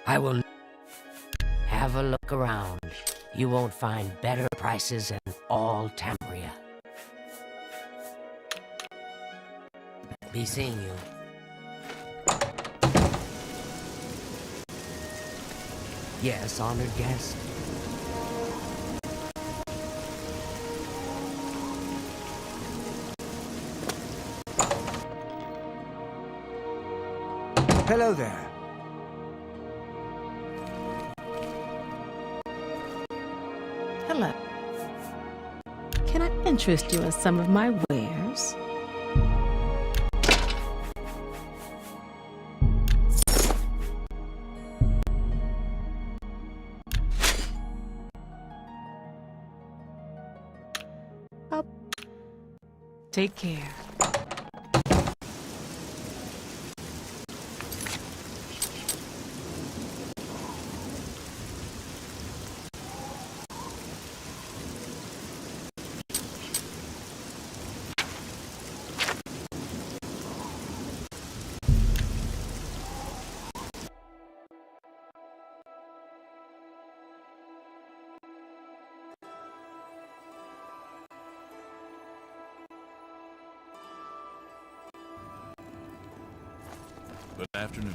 I will have a look around. You won't find better prices in all Tamria. Be seeing you. Yes, honored guest. Hello there. Hello. Can I interest you in some of my wares? Take care. Good afternoon.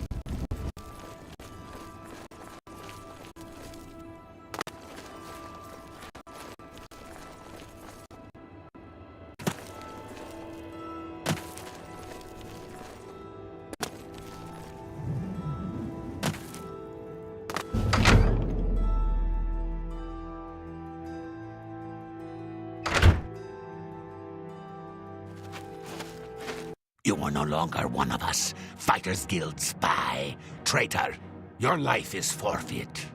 You are no longer one of us. Fighters Guild spy. Traitor. Your life is forfeit.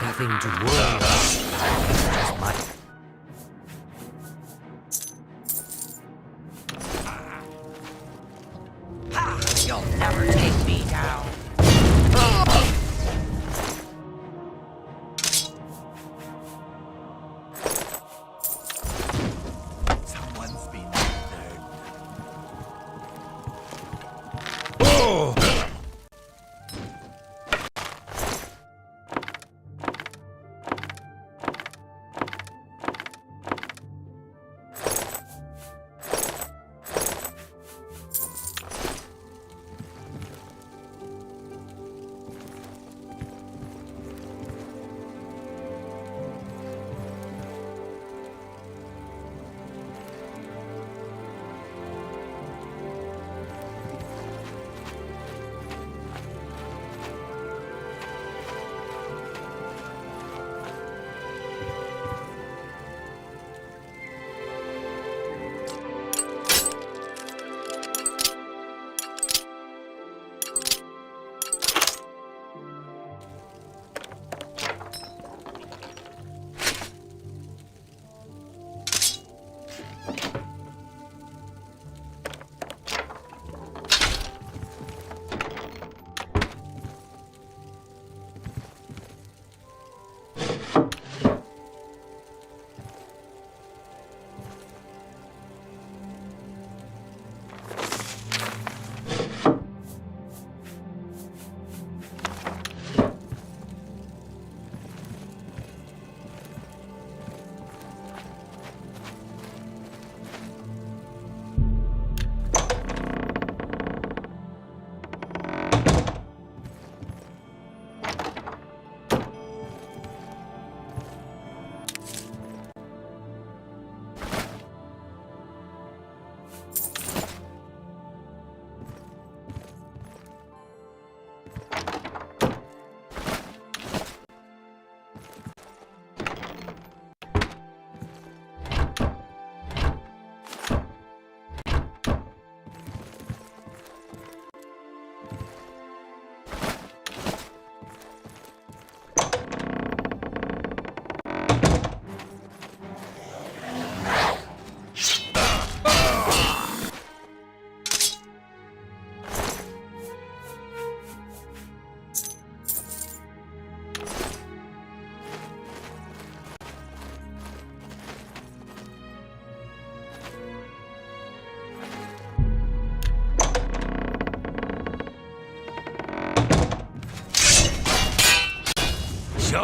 Nothing to worry about. Just my... You'll never take me down. Someone's been murdered.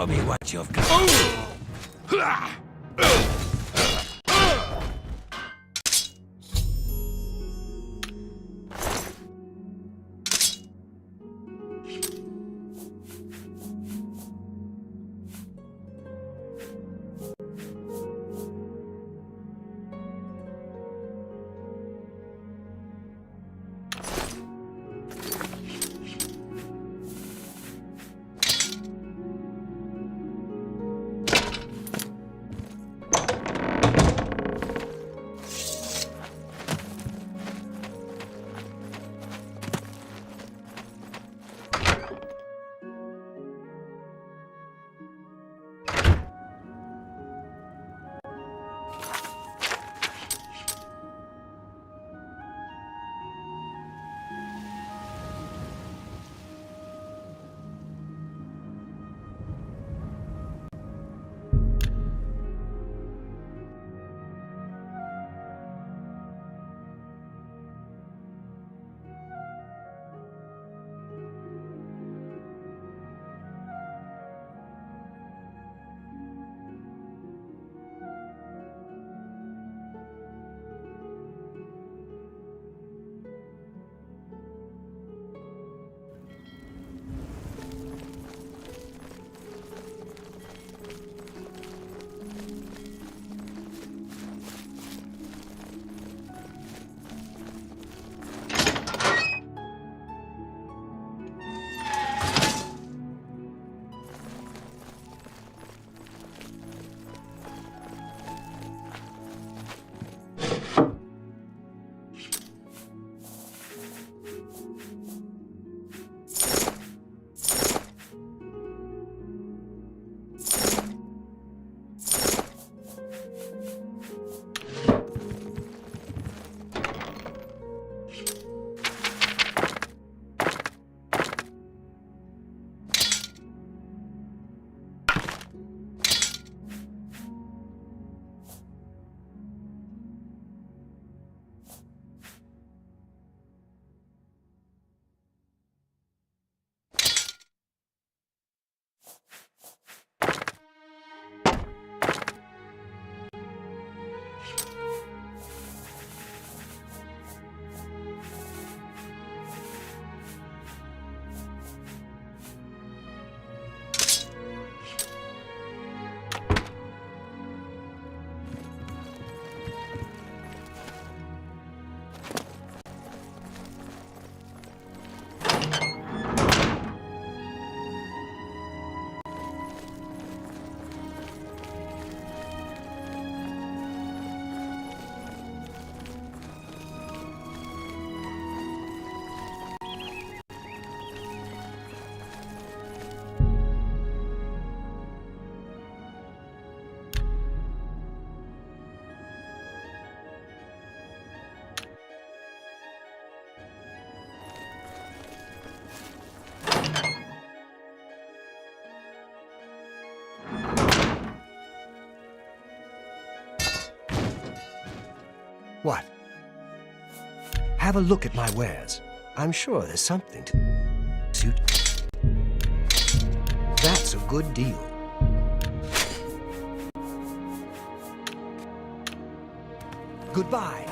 Show me what you've got. What? Have a look at my wares. I'm sure there's something to suit. That's a good deal. Goodbye.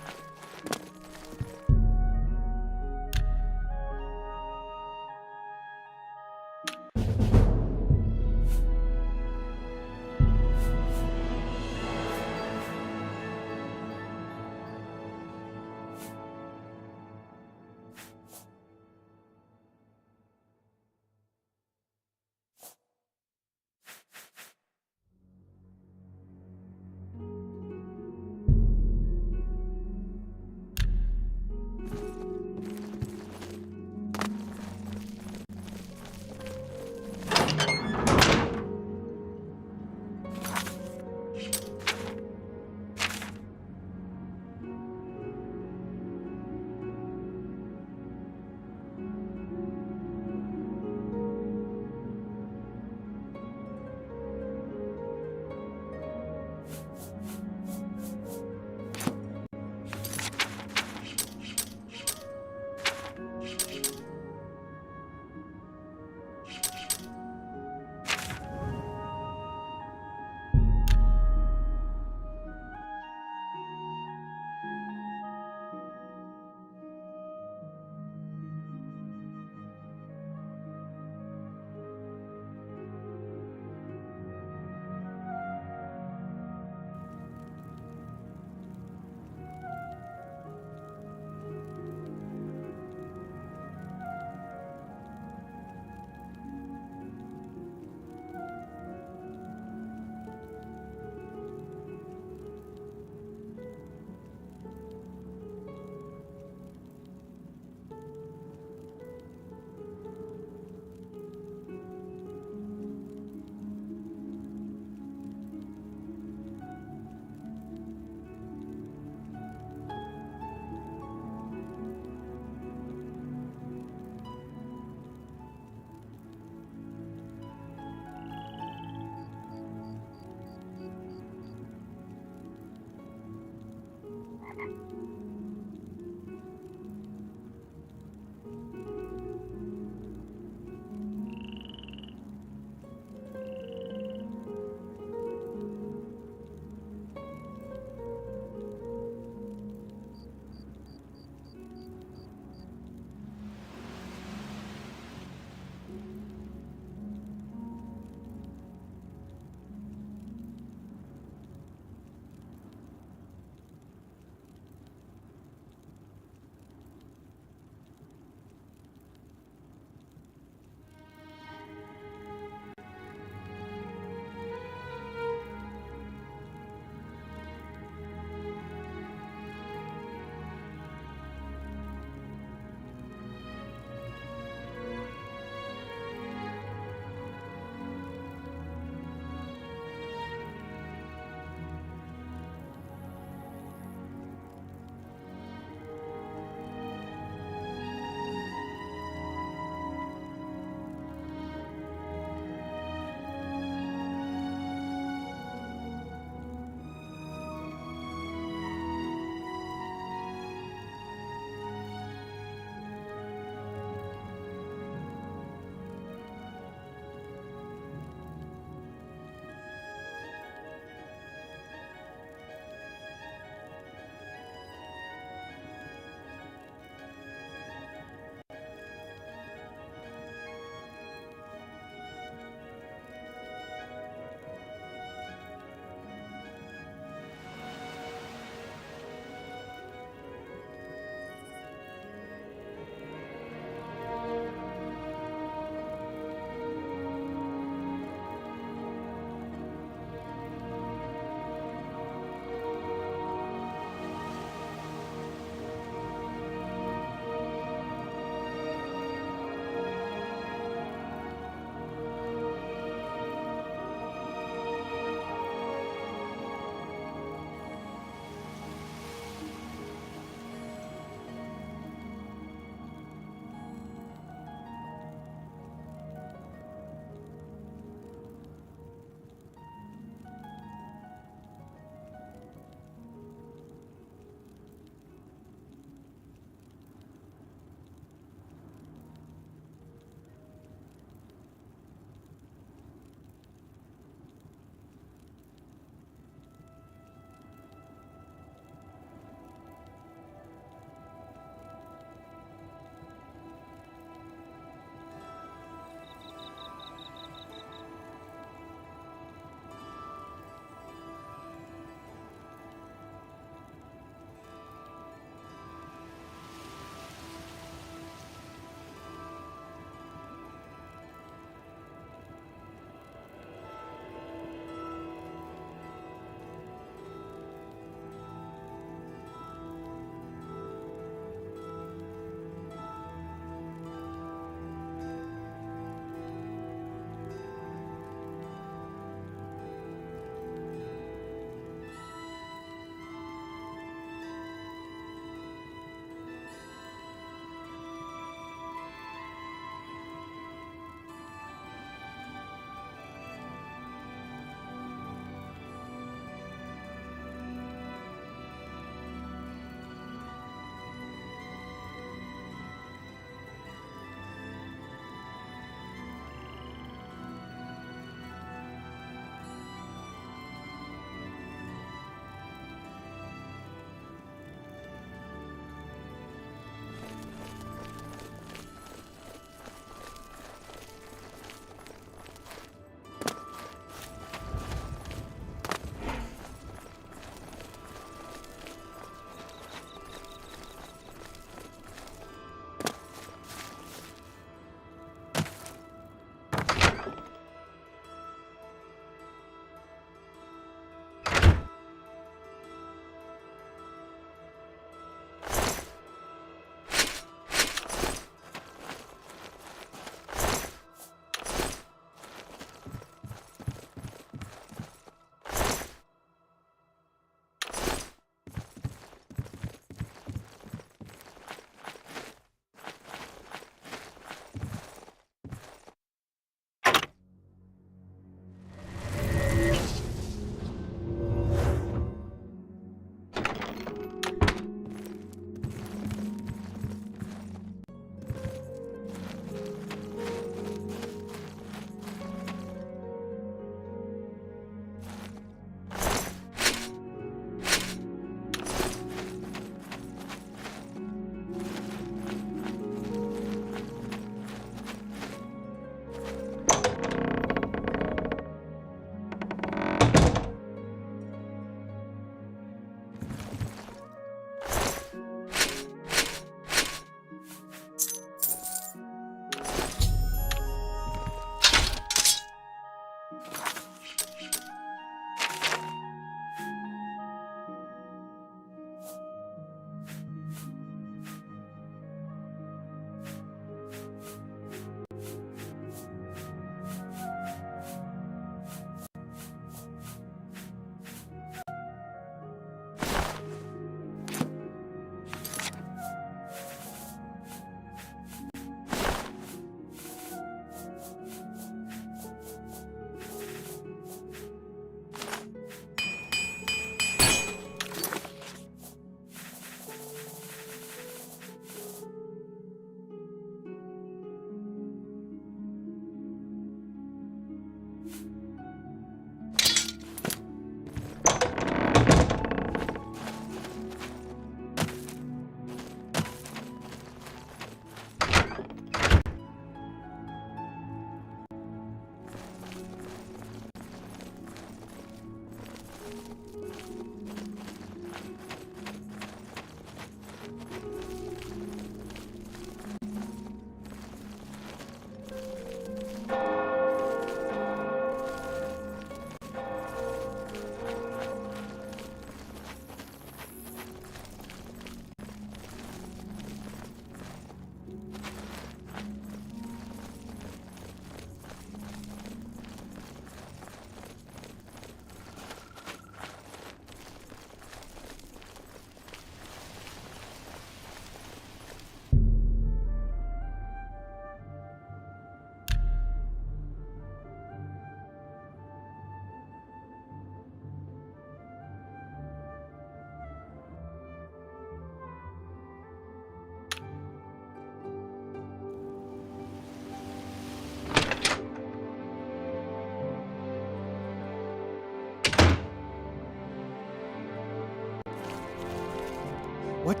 What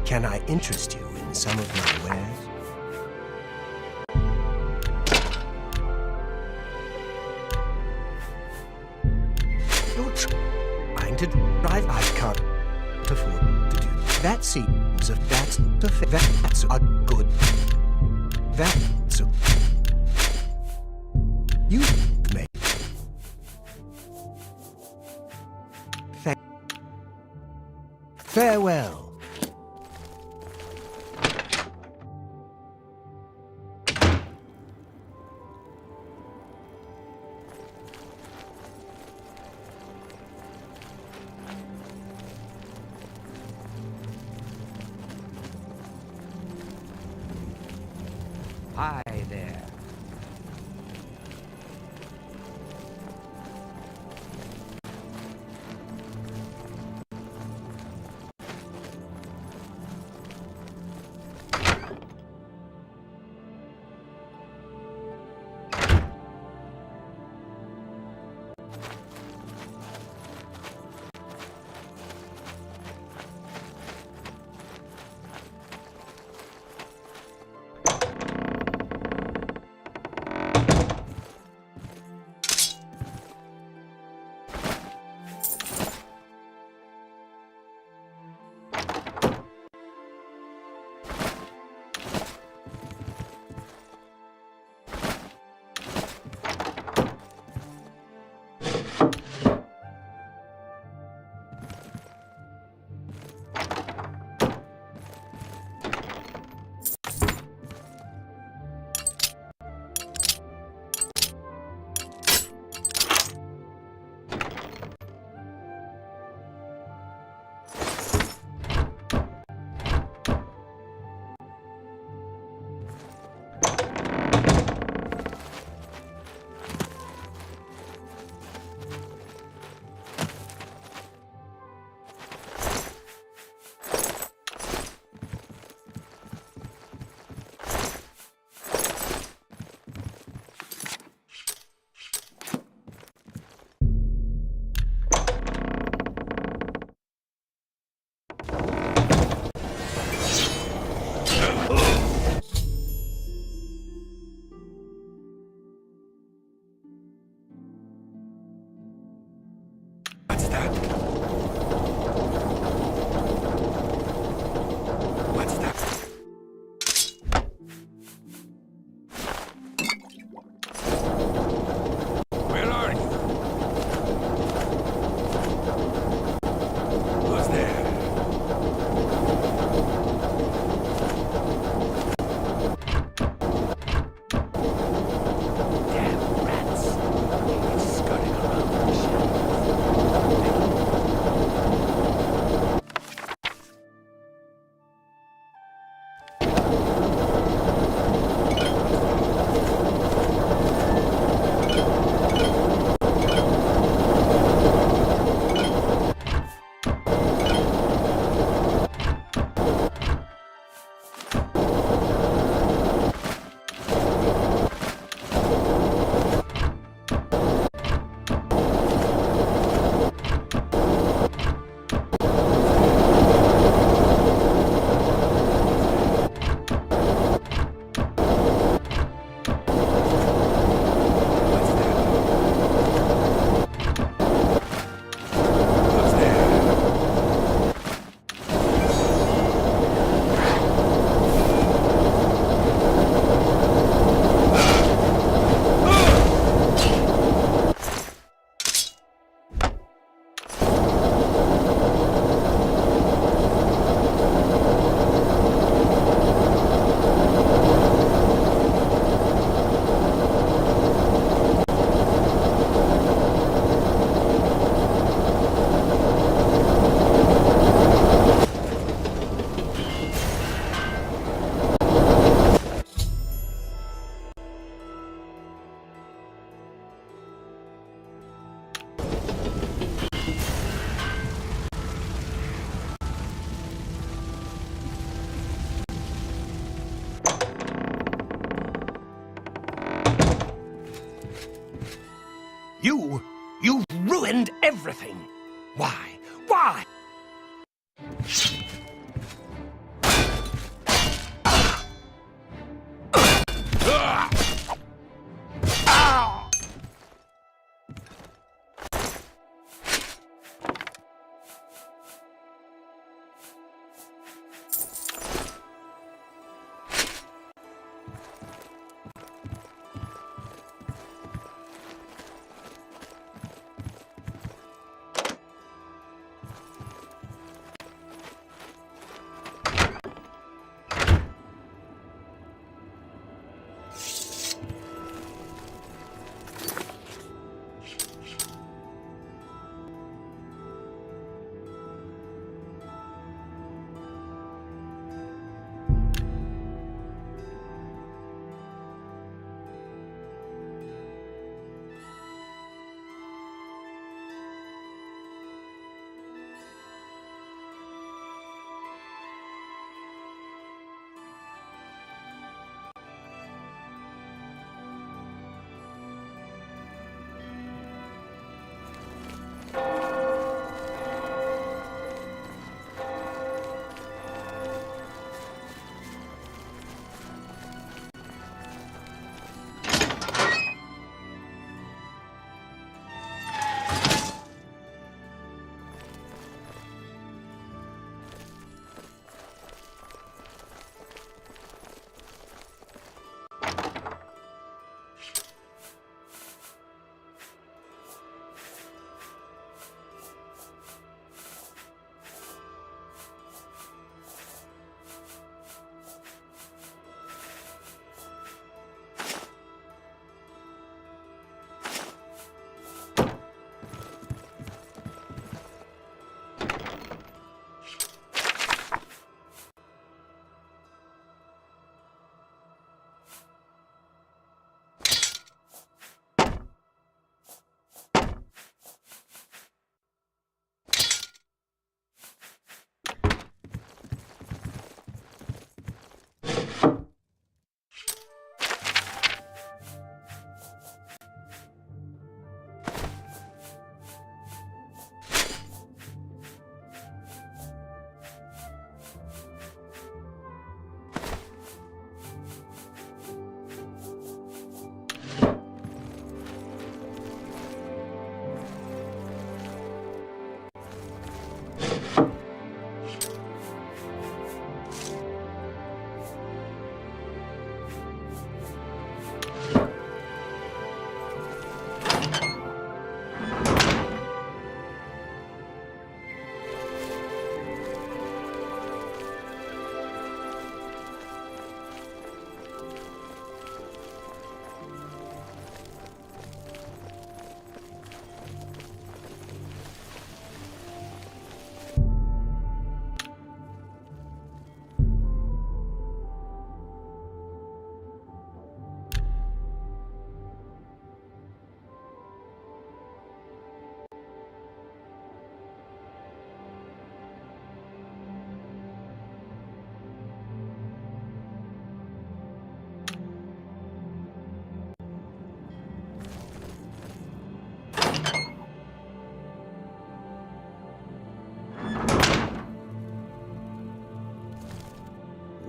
can I interest you in some of my wares? You're trying to drive. I can't afford to do. That seems that's a good. That's a. You may. Farewell. Hi there. What's that? What's that? Where are you? Who's there? Damn rats. He's skirting around the shadows. You've ruined everything. Why? Why?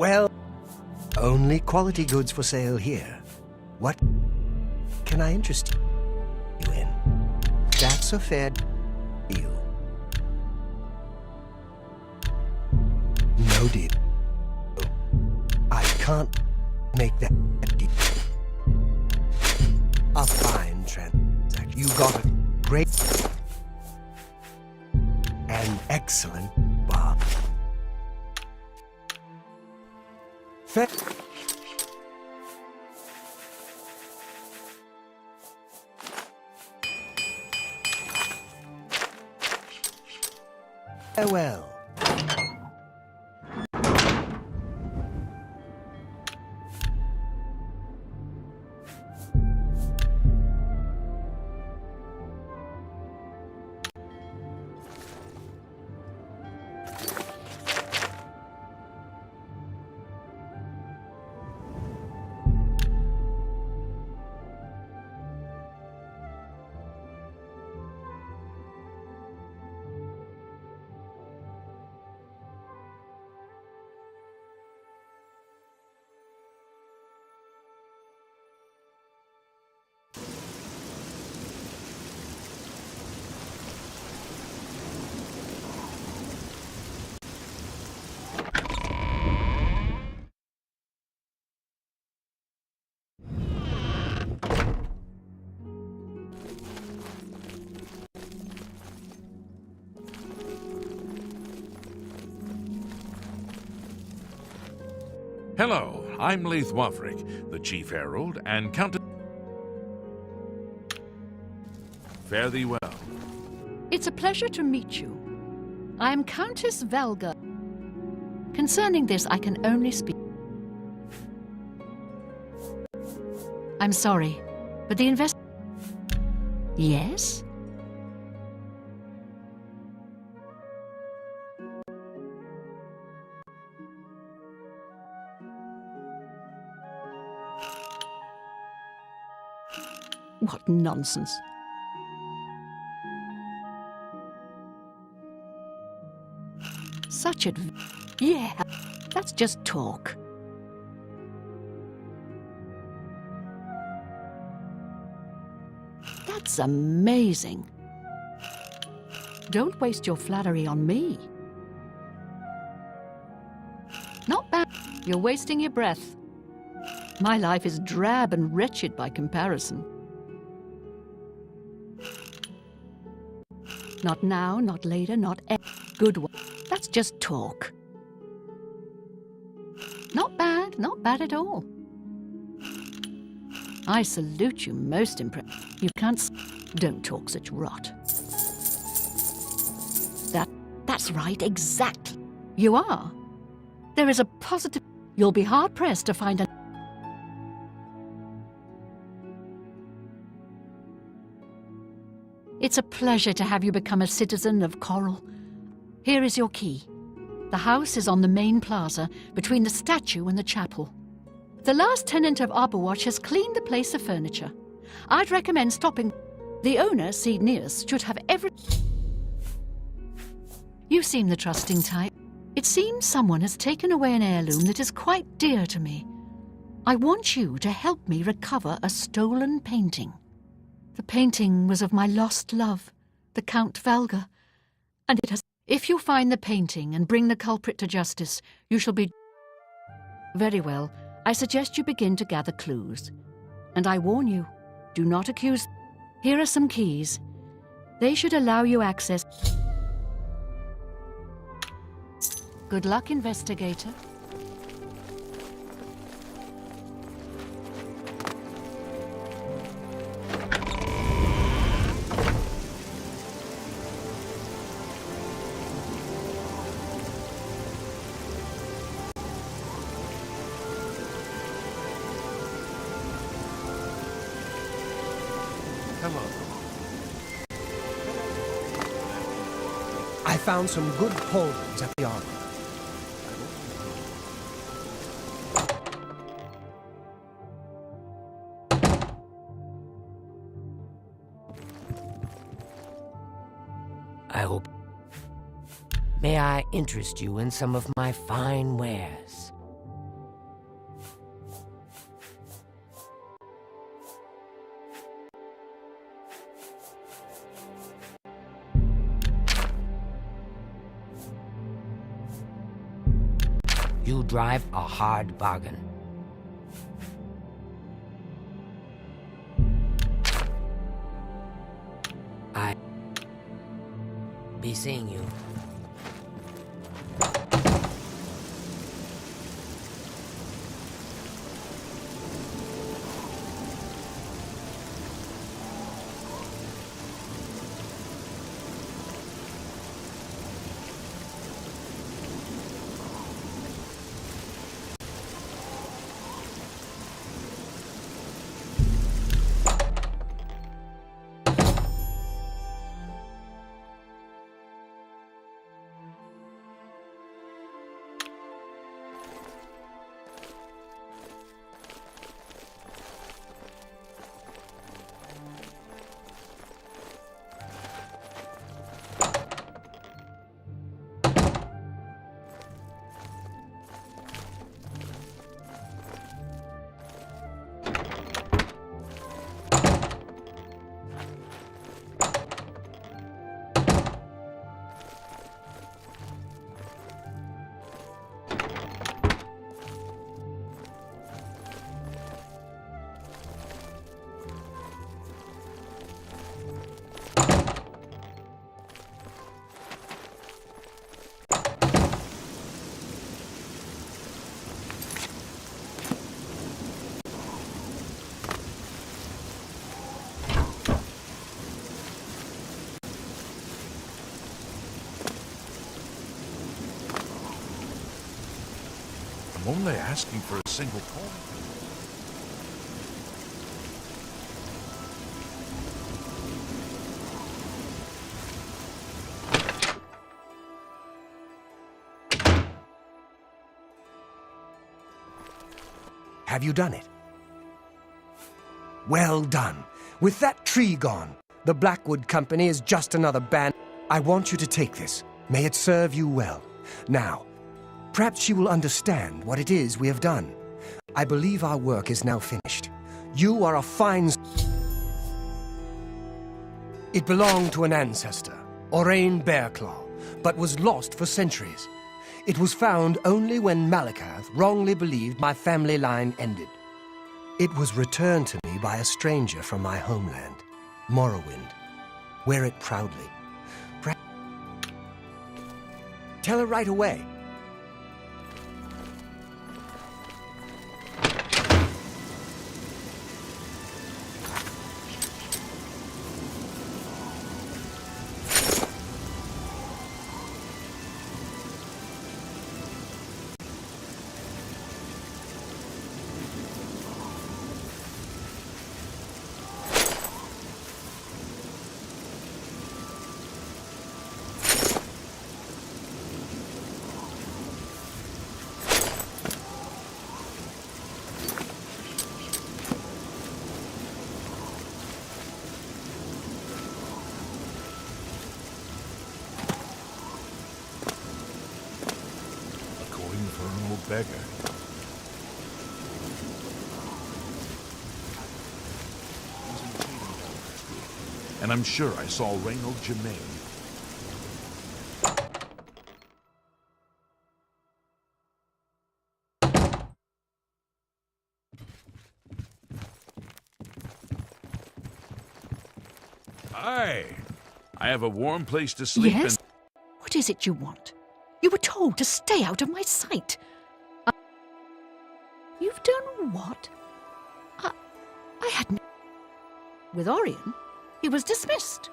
Well, only quality goods for sale here. What can I interest you in? That's a fair deal. No deal. I can't make that deal. A fine transaction. You got a great and excellent bar. Farewell. Hello, I'm Leith Wafric, the Chief Herald, and Countess... Fare thee well. It's a pleasure to meet you. I am Countess Valga. Concerning this, I can only speak. I'm sorry, but the Yes? What nonsense. Such Yeah, that's just talk. That's amazing. Don't waste your flattery on me. Not bad. You're wasting your breath. My life is drab and wretched by comparison. Not now, not later, not good one. That's just talk. Not bad at all. I salute you, most impressed. You can't don't talk such rot. That's right, exactly. You are. There is a positive... You'll be hard-pressed to find a... It's a pleasure to have you become a citizen of Coral. Here is your key. The house is on the main plaza, between the statue and the chapel. The last tenant of Arborwatch has cleaned the place of furniture. I'd recommend stopping. The owner, Cedneus, should have every... You seem the trusting type. It seems someone has taken away an heirloom that is quite dear to me. I want you to help me recover a stolen painting. The painting was of my lost love, the Count Valga, and it has... If you find the painting and bring the culprit to justice, you shall be... Very well. I suggest you begin to gather clues. And I warn you, do not accuse... Here are some keys. They should allow you access... Good luck, investigator. Hello. I found some good pauldrons at the arbor. I hope... May I interest you in some of my fine wares? You drive a hard bargain. I be seeing you. I'm only asking for a single coin. Have you done it? Well done. With that tree gone, the Blackwood Company is just another band. I want you to take this. May it serve you well. Now, perhaps she will understand what it is we have done. I believe our work is now finished. You are a fine... It belonged to an ancestor, Orain Bearclaw, but was lost for centuries. It was found only when Malakath wrongly believed my family line ended. It was returned to me by a stranger from my homeland, Morrowind. Wear it proudly. Tell her right away. For an old beggar. And I'm sure I saw Reynold Germain. Aye. I have a warm place to sleep Yes? What is it you want? You were told to stay out of my sight. You've done what? I hadn't... With Orion, he was dismissed.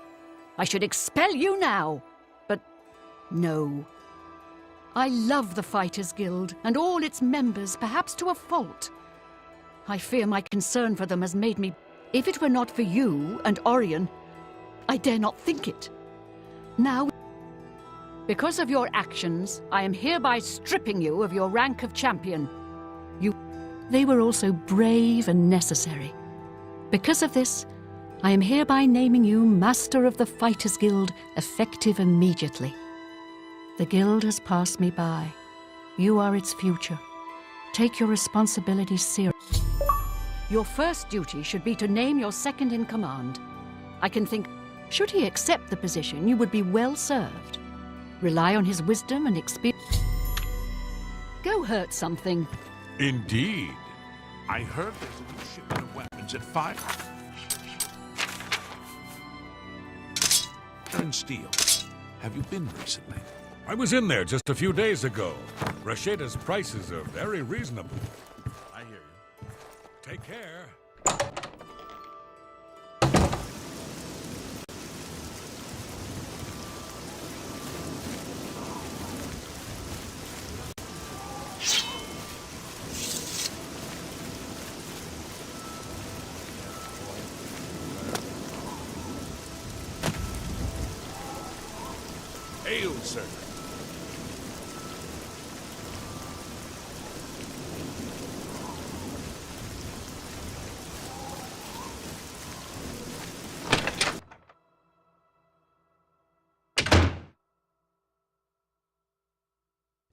I should expel you now. But no. I love the Fighters Guild and all its members, perhaps to a fault. I fear my concern for them has made me... If it were not for you and Orion, I dare not think it. Now... Because of your actions, I am hereby stripping you of your rank of champion. They were also brave and necessary. Because of this, I am hereby naming you Master of the Fighters Guild, effective immediately. The Guild has passed me by. You are its future. Take your responsibilities seriously. Your first duty should be to name your second in command. I can think, should he accept the position, you would be well served. Rely on his wisdom and experience. Go hurt something. Indeed. I heard there's a new shipment of weapons at 5. Iron Steel. Have you been recently? I was in there just a few days ago. Rasheda's prices are very reasonable. I hear you. Take care. Hail, sir.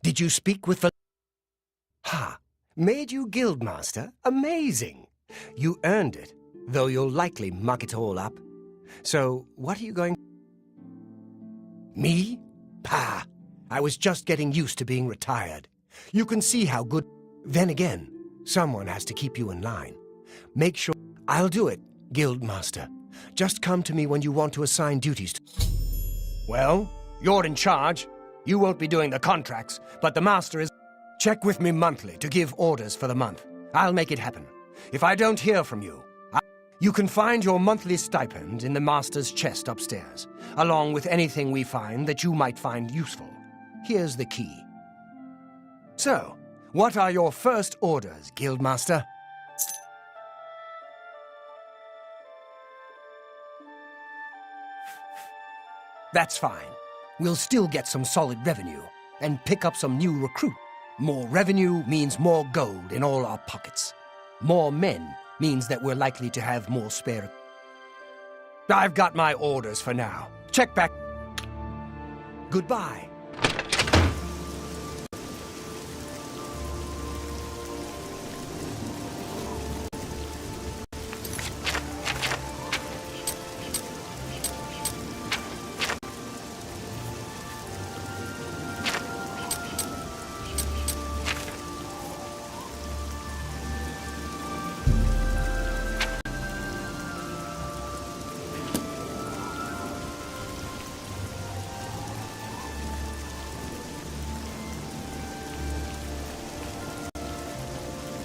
Did you speak with the... Ha! Made you Guildmaster? Amazing! You earned it, though you'll likely muck it all up. So, what are you going... Me? Pah! I was just getting used to being retired. You can see how good... Then again, someone has to keep you in line. Make sure... I'll do it, Guildmaster. Just come to me when you want to assign duties to... Well, you're in charge. You won't be doing the contracts, but the Master is... Check with me monthly to give orders for the month. I'll make it happen. If I don't hear from you, you can find your monthly stipend in the Master's chest upstairs, along with anything we find that you might find useful. Here's the key. So, what are your first orders, Guildmaster? That's fine. We'll still get some solid revenue and pick up some new recruits. More revenue means more gold in all our pockets. More men means that we're likely to have more spare. I've got my orders for now. Check back. Goodbye.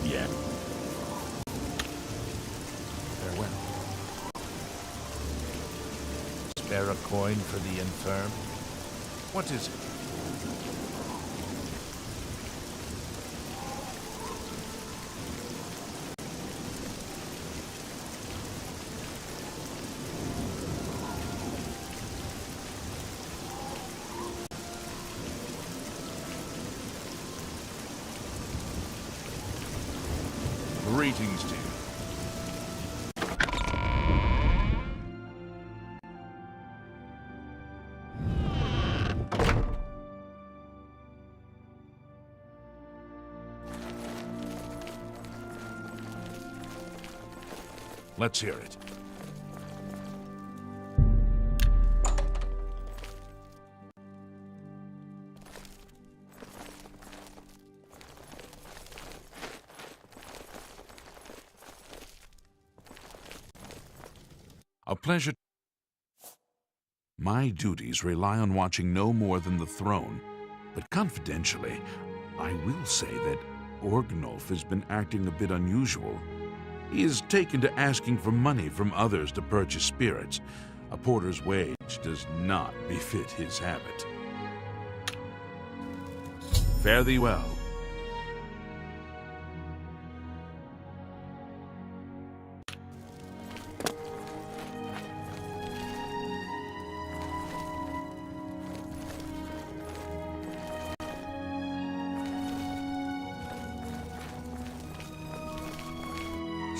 Yeah. Farewell. Spare a coin for the infirm? What is it? Greetings to you. Let's hear it. A pleasure. My duties rely on watching no more than the throne, but confidentially, I will say that Orgnolf has been acting a bit unusual. He has taken to asking for money from others to purchase spirits. A porter's wage does not befit his habit. Fare thee well.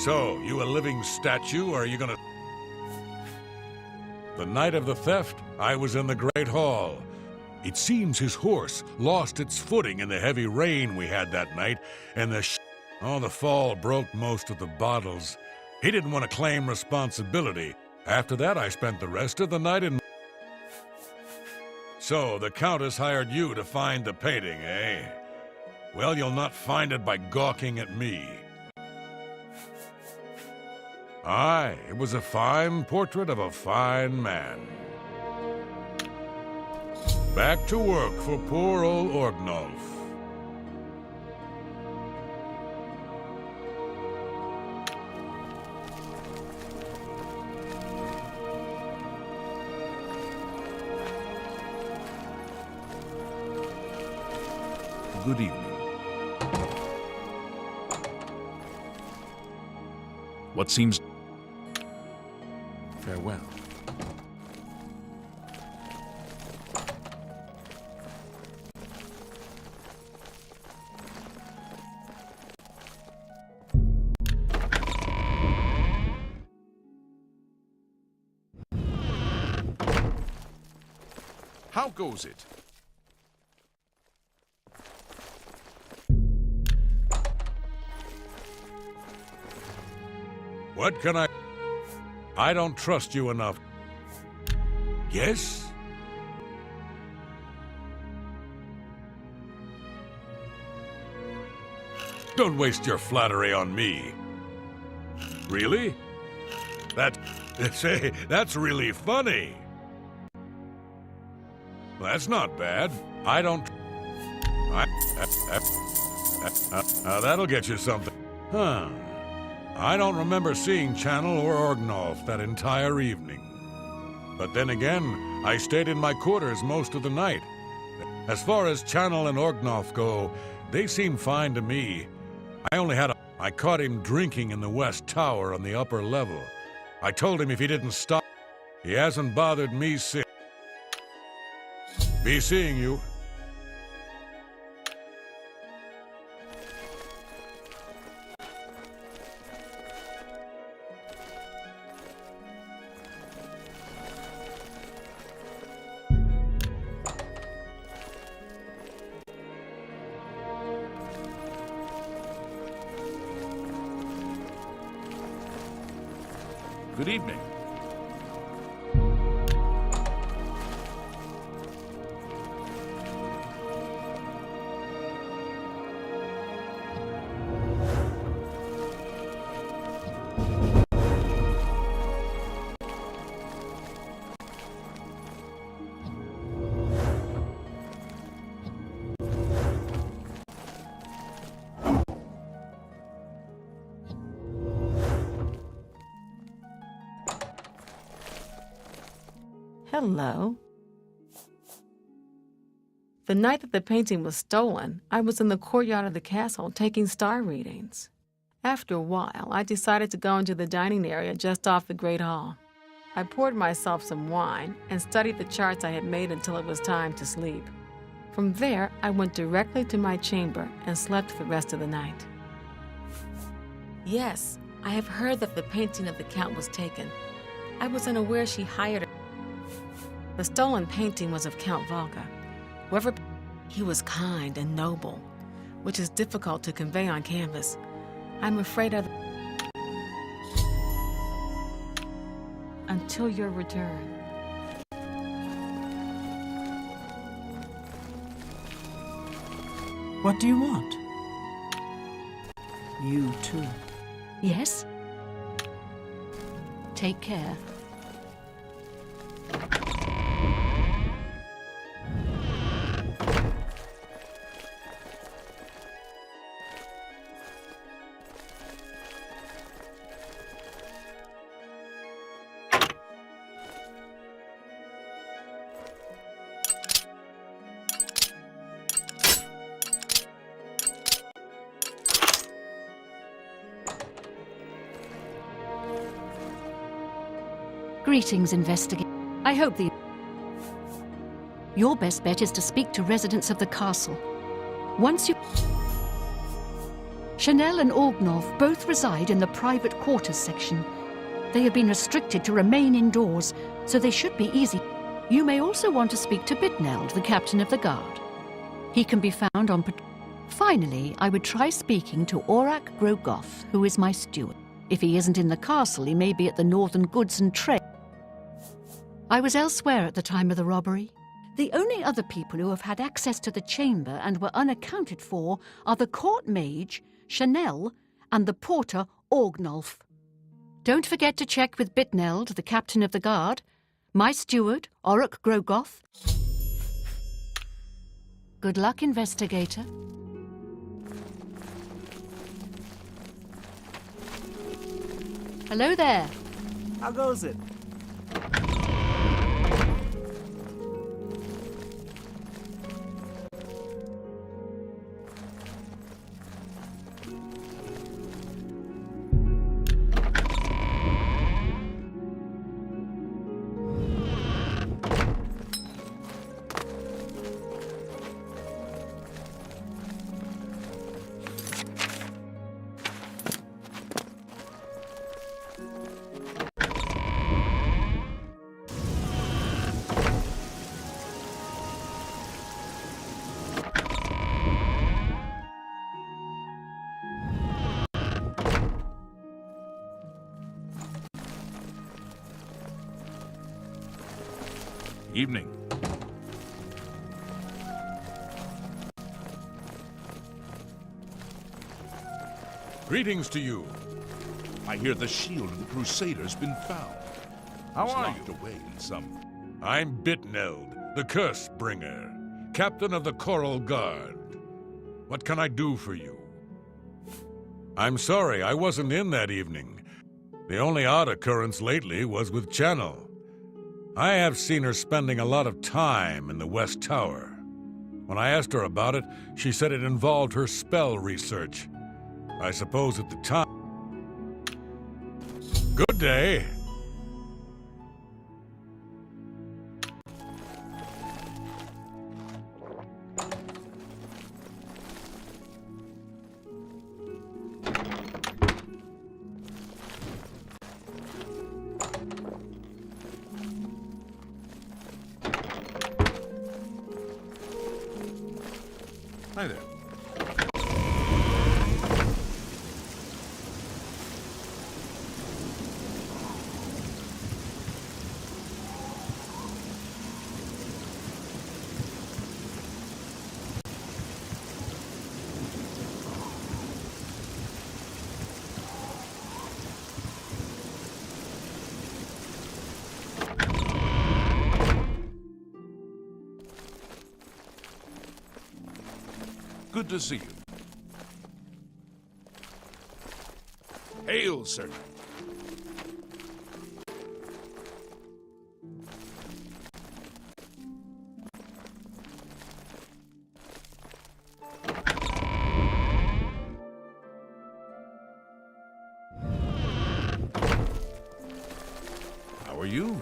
So, you a living statue, or are you gonna... The night of the theft, I was in the Great Hall. It seems his horse lost its footing in the heavy rain we had that night, and the fall broke most of the bottles. He didn't want to claim responsibility. After that, I spent the rest of the night in... So, the Countess hired you to find the painting, eh? Well, you'll not find it by gawking at me. Aye, it was a fine portrait of a fine man. Back to work for poor old Orgnolf. Good evening. What seems... Farewell. How goes it? What can I don't trust you enough. Yes? Don't waste your flattery on me. Really? Say, that's really funny. That's not bad. I don't... that'll get you something. Huh. I don't remember seeing Channel or Orgnolf that entire evening. But then again, I stayed in my quarters most of the night. As far as Channel and Orgnolf go, they seem fine to me. I caught him drinking in the West Tower on the upper level. I told him if he didn't stop, he hasn't bothered me since. Be seeing you. Good evening. Hello. The night that the painting was stolen, I was in the courtyard of the castle taking star readings. After a while, I decided to go into the dining area just off the Great Hall. I poured myself some wine and studied the charts I had made until it was time to sleep. From there, I went directly to my chamber and slept the rest of the night. Yes, I have heard that the painting of the Count was taken. I was unaware she hired a... The stolen painting was of Count Volga. He was kind and noble, which is difficult to convey on canvas. I'm afraid of... Until your return. What do you want? You too. Yes? Take care. Greetings, investigator. I hope your best bet is to speak to residents of the castle. Once you... Chanel and Orgnolf both reside in the private quarters section. They have been restricted to remain indoors, so they should be easy. You may also want to speak to Bitneld, the captain of the guard. He can be found on... Finally, I would try speaking to Orak Grogoth, who is my steward. If he isn't in the castle, he may be at the Northern Goods and Trade. I was elsewhere at the time of the robbery. The only other people who have had access to the chamber and were unaccounted for are the court mage, Chanel, and the porter, Orgnolf. Don't forget to check with Bitneld, the captain of the guard, my steward, Oruk Grogoth. Good luck, investigator. Hello there. How goes it? Evening. Greetings to you. I hear the shield of the Crusader's been found. How It's are locked you? away in some... I'm Bitneld, the Curse Bringer, captain of the Coral Guard. What can I do for you? I'm sorry, I wasn't in that evening. The only odd occurrence lately was with Channel. I have seen her spending a lot of time in the West Tower. When I asked her about it, she said it involved her spell research. I suppose at the time... Good day. Hi there. Good to see you. Hail, sir. How are you?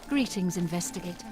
Greetings, investigator.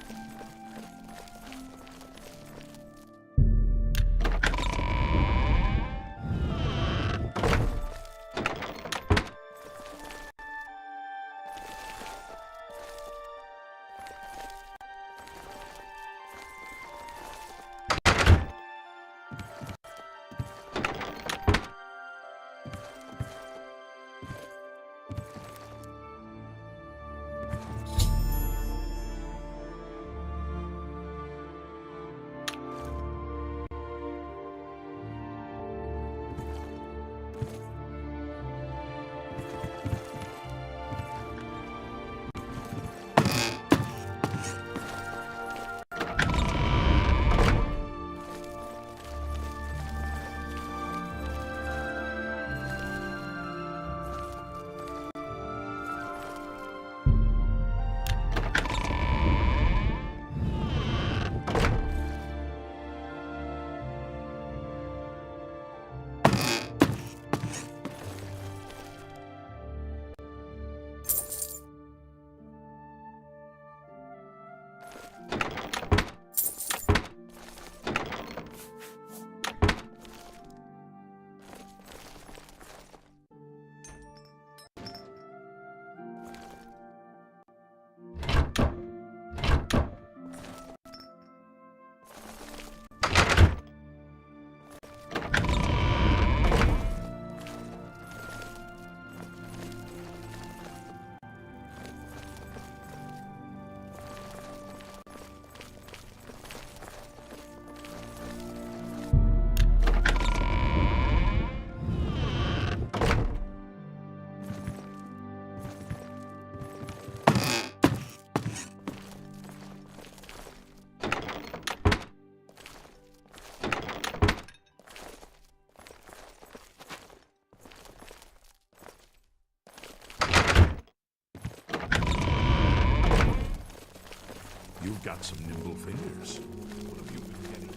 You've got some nimble fingers. What have you been getting?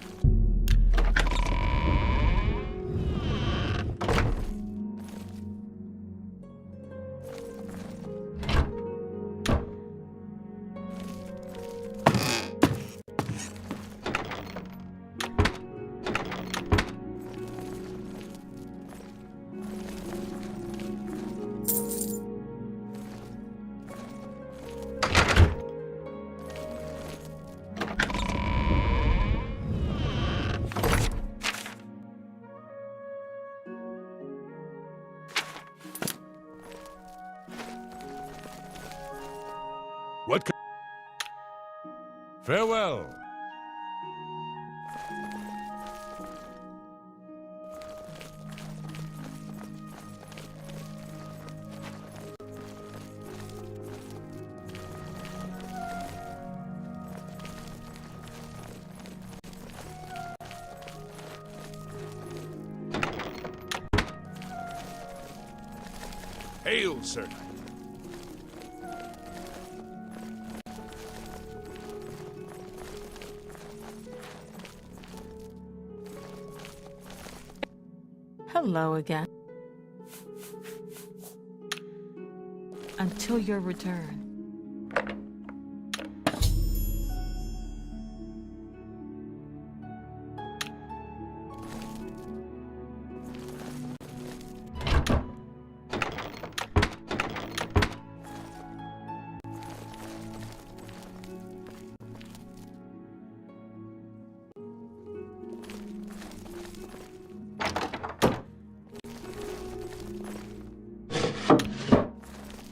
What could... Farewell. Hail, Sir Knight. Hello again. Until your return.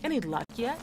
Any luck yet?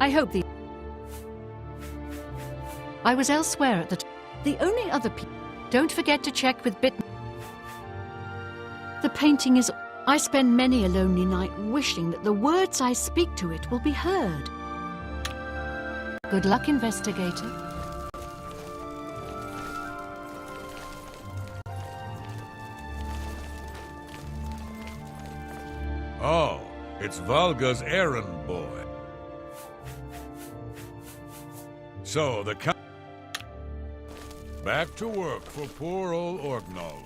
I hope the... I was elsewhere at the only other people... Don't forget to check with Bit... The painting is... I spend many a lonely night wishing that the words I speak to it will be heard. Good luck, investigator. Oh, it's Valga's errand boy. So, the count... Back to work for poor old Orgnolf.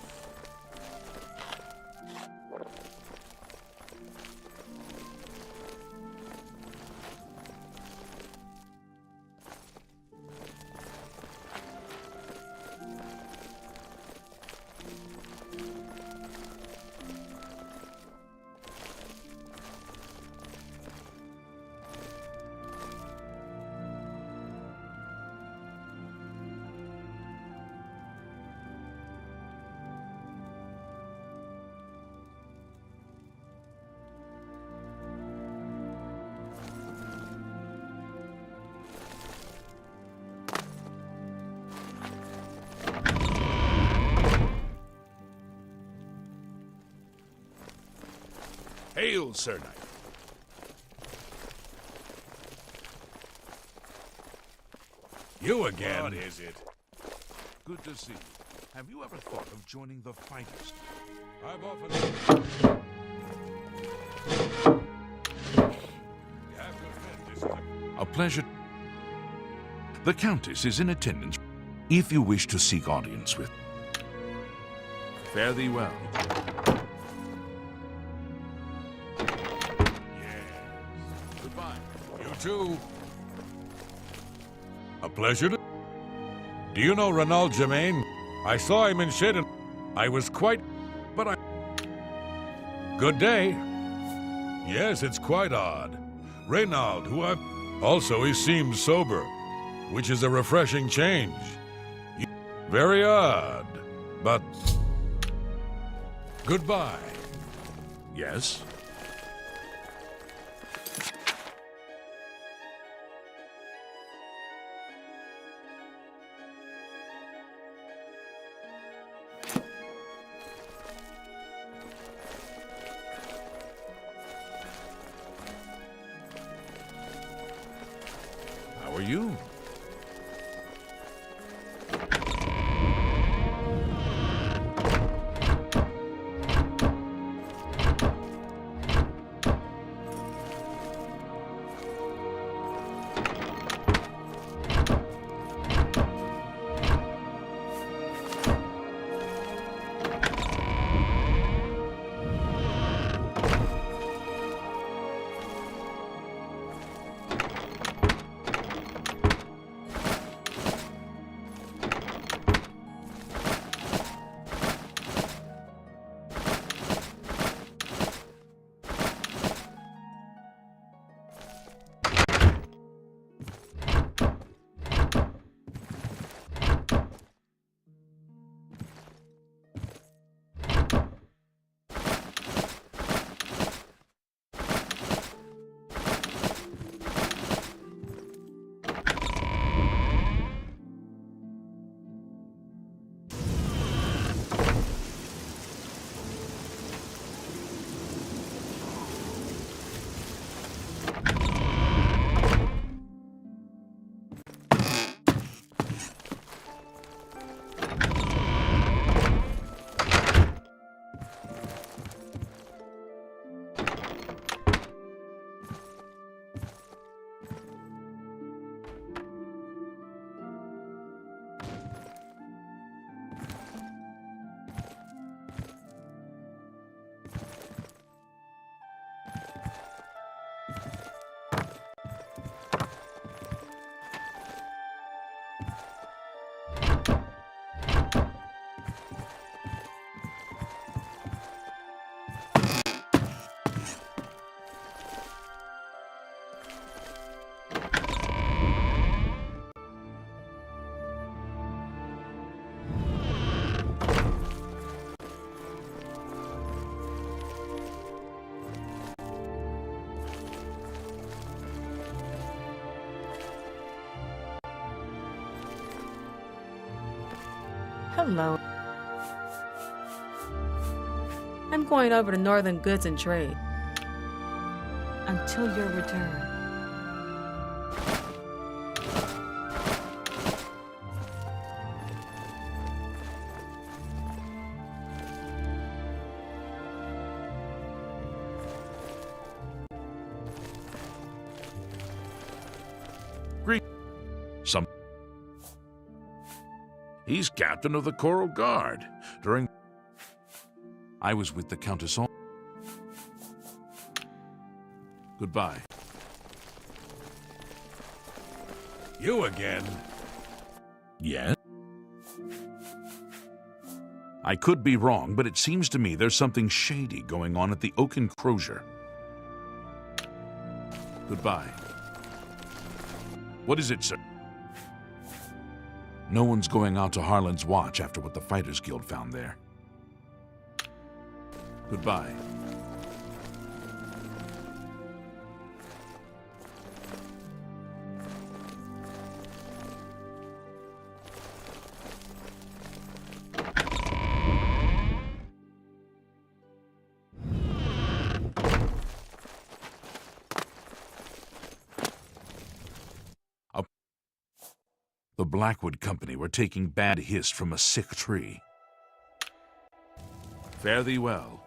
Hail, Sir Knight. You again? What is it? Good to see you. Have you ever thought of joining the fighters? I've often... You have to admit, this is A pleasure. The Countess is in attendance if you wish to seek audience with. Fare thee well. Goodbye. You too. A pleasure to... Do you know Renald Germain? I saw him in Shedden. I was quite... But I... Good day. Yes, it's quite odd. Reynald, who I... Also, he seems sober, which is a refreshing change. Very odd, but... Goodbye. Yes? How are you? Hello. I'm going over to Northern Goods and Trade. Until your return. He's captain of the Coral Guard. During... I was with the Countess all... Goodbye. You again? Yes? I could be wrong, but it seems to me there's something shady going on at the Oaken Crozier. Goodbye. What is it, sir? No one's going out to Harlan's Watch after what the Fighters Guild found there. Goodbye. Blackwood Company were taking bad hist from a sick tree. Fare thee well.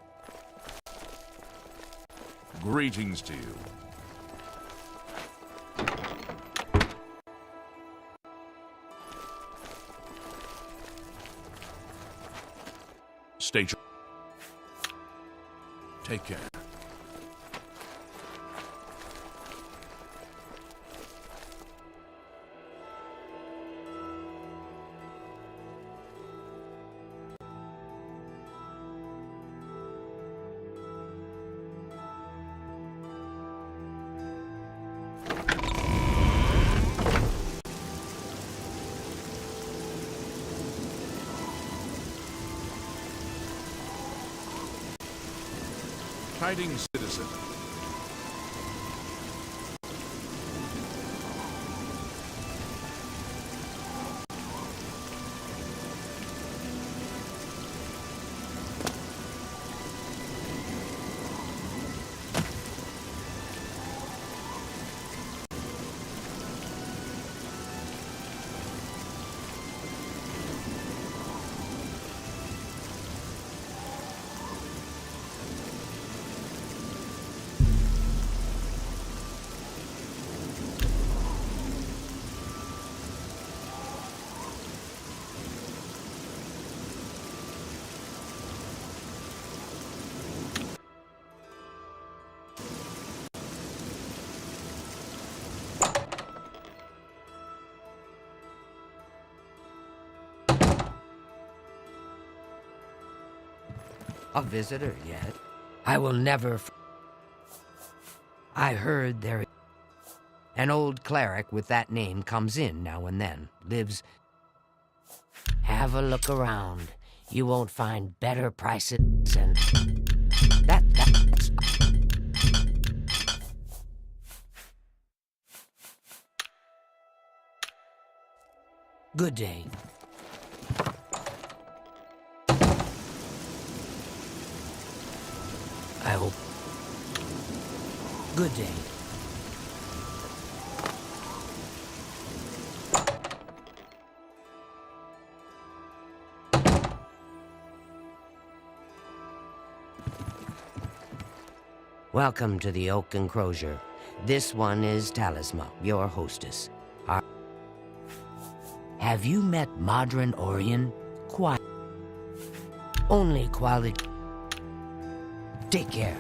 Greetings to you. Stay. Take care. Tidings, citizen. A visitor yet? I will never. I heard there. An old cleric with that name comes in now and then. Lives. Have a look around. You won't find better prices and. That's. Good day. I hope. Good day. Welcome to the Oak Enclosure. This one is Talisma, your hostess. Have you met Modron Orion? Quiet. Only quality. Take care.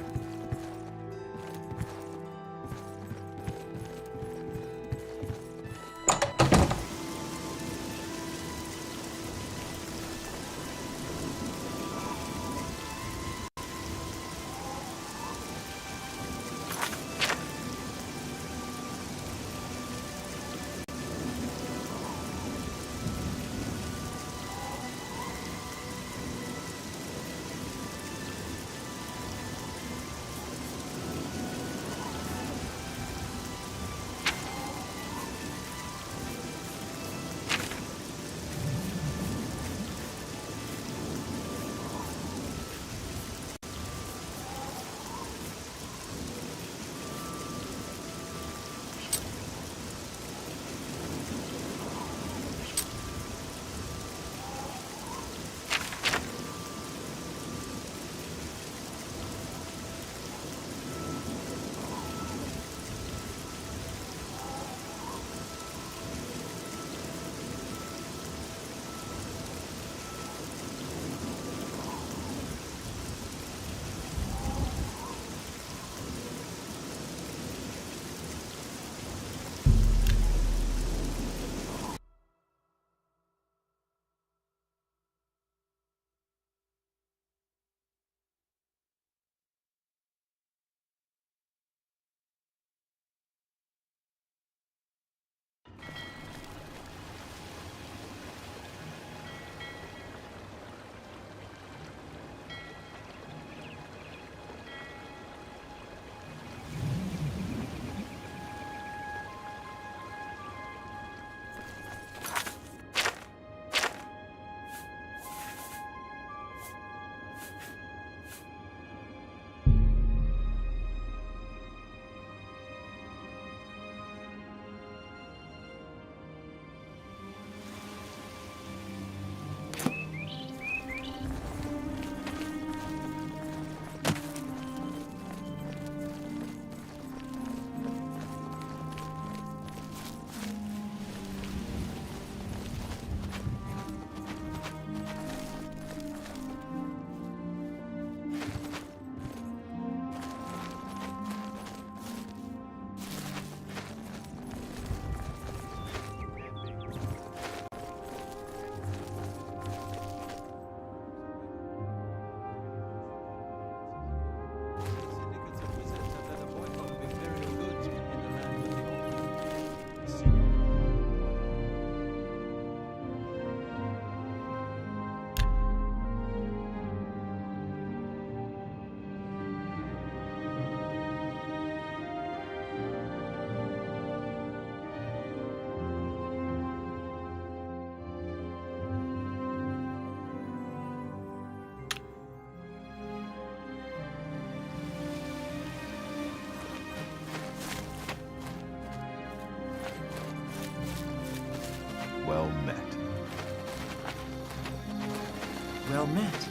Well met.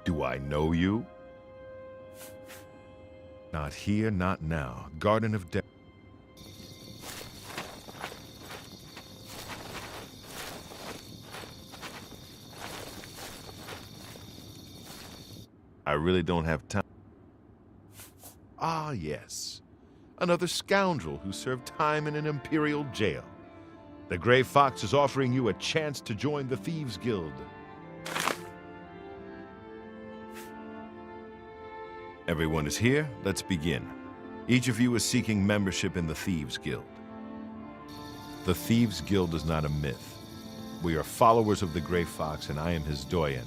Do I know you? Not here, not now. Garden of Death. I really don't have time. Ah, yes. Another scoundrel who served time in an Imperial jail. The Grey Fox is offering you a chance to join the Thieves Guild. Everyone is here. Let's begin. Each of you is seeking membership in the Thieves Guild. The Thieves Guild is not a myth. We are followers of the Grey Fox, and I am his doyen.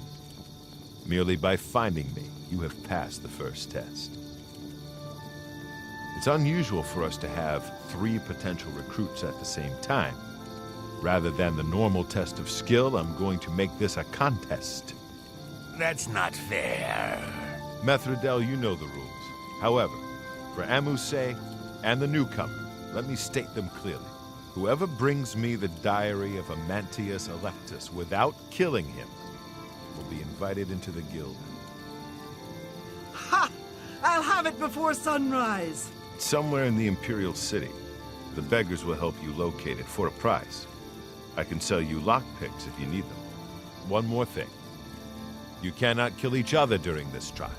Merely by finding me, you have passed the first test. It's unusual for us to have 3 potential recruits at the same time. Rather than the normal test of skill, I'm going to make this a contest. That's not fair. Methredel, you know the rules. However, for Amuse and the newcomer, let me state them clearly. Whoever brings me the diary of Amantius Electus without killing him will be invited into the guild. Ha! I'll have it before sunrise. It's somewhere in the Imperial City. The beggars will help you locate it for a price. I can sell you lockpicks if you need them. One more thing. You cannot kill each other during this trial.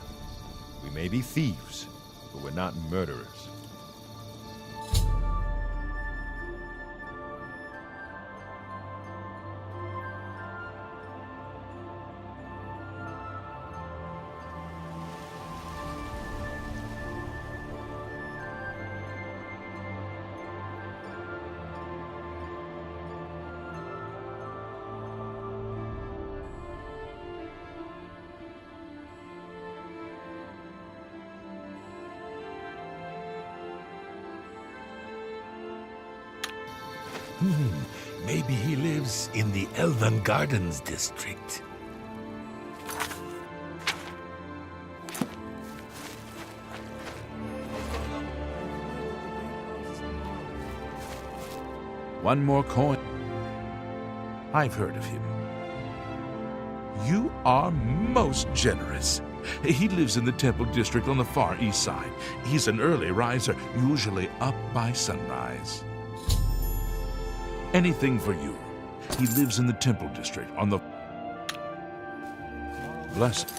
We may be thieves, but we're not murderers. Maybe he lives in the Elven Gardens district. One more coin. I've heard of him. You are most generous. He lives in the Temple District on the far east side. He's an early riser, usually up by sunrise. Anything for you. He lives in the Temple District on the... Blessed.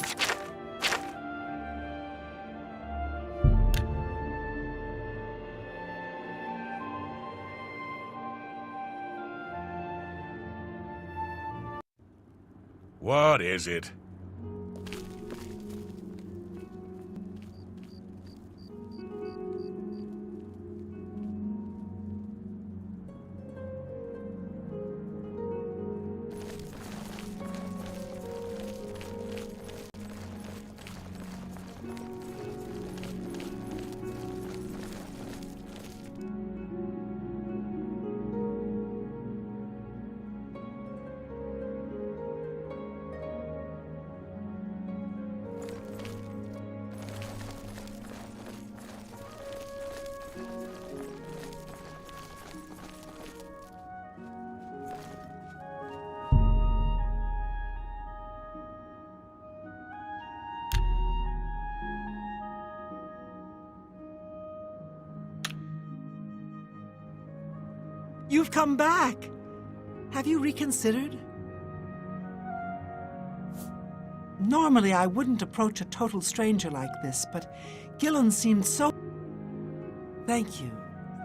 What is it? You've come back. Have you reconsidered? Normally, I wouldn't approach a total stranger like this, but Gillen seemed so... Thank you.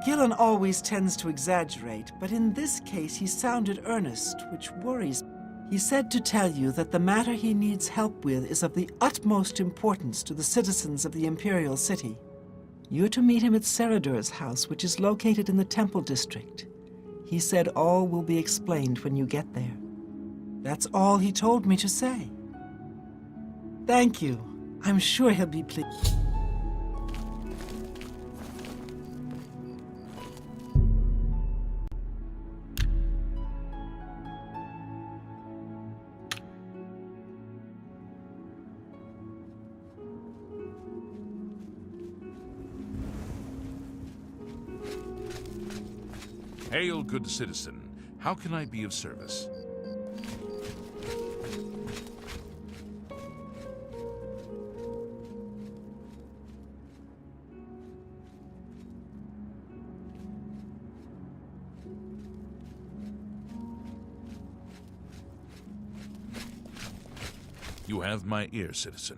Gillen always tends to exaggerate, but in this case he sounded earnest, which worries me. He said to tell you that the matter he needs help with is of the utmost importance to the citizens of the Imperial City. You're to meet him at Seradur's house, which is located in the Temple District. He said all will be explained when you get there. That's all he told me to say. Thank you. I'm sure he'll be pleased. Hail, good citizen. How can I be of service? You have my ear, citizen.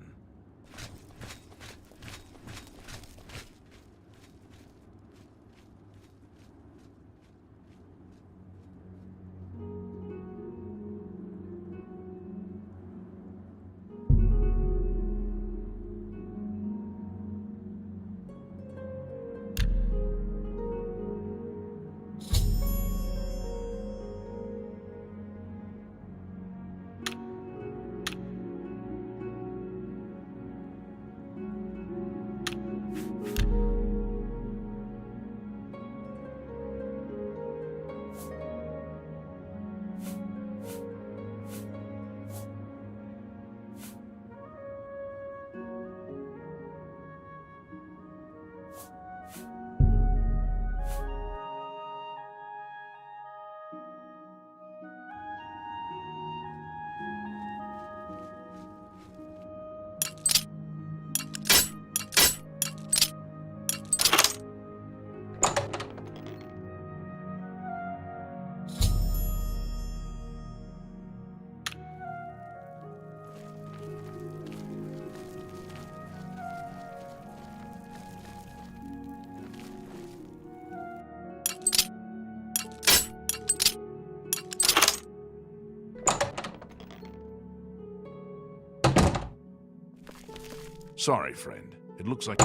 Sorry, friend. It looks like...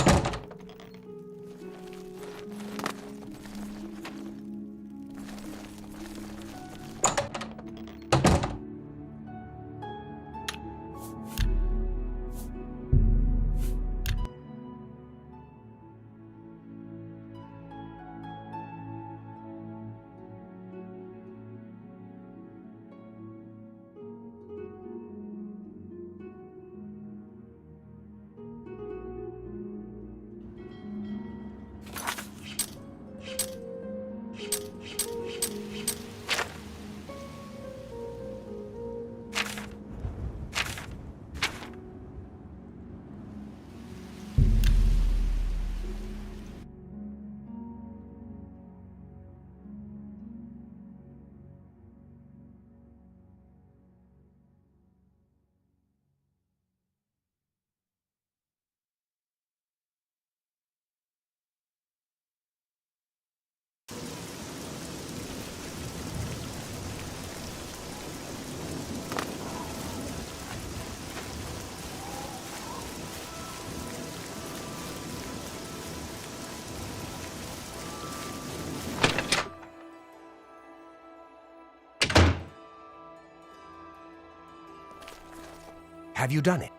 Have you done it?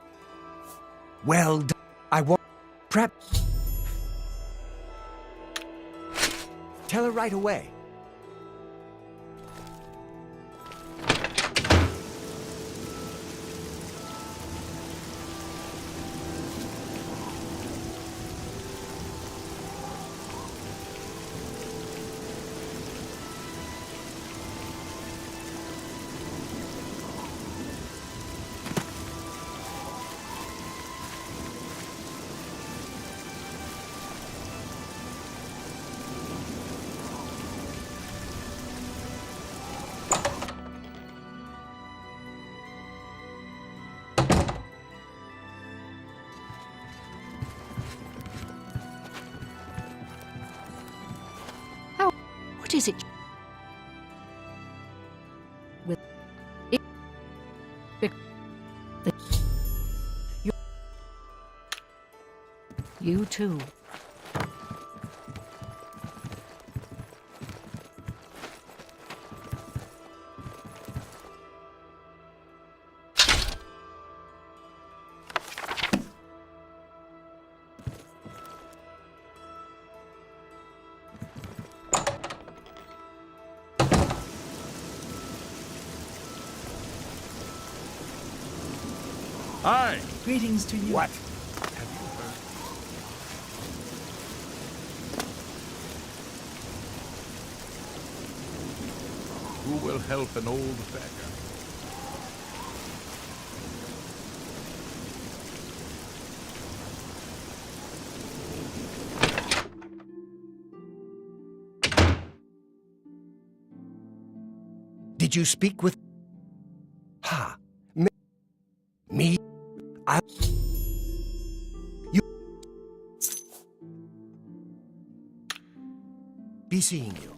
Well done. I want... Prep... Tell her right away. What is it? With it, you too. Hi! Greetings to you. What? I'll help an old beggar. Did you speak with... Ha! Me? I... You... Be seeing you.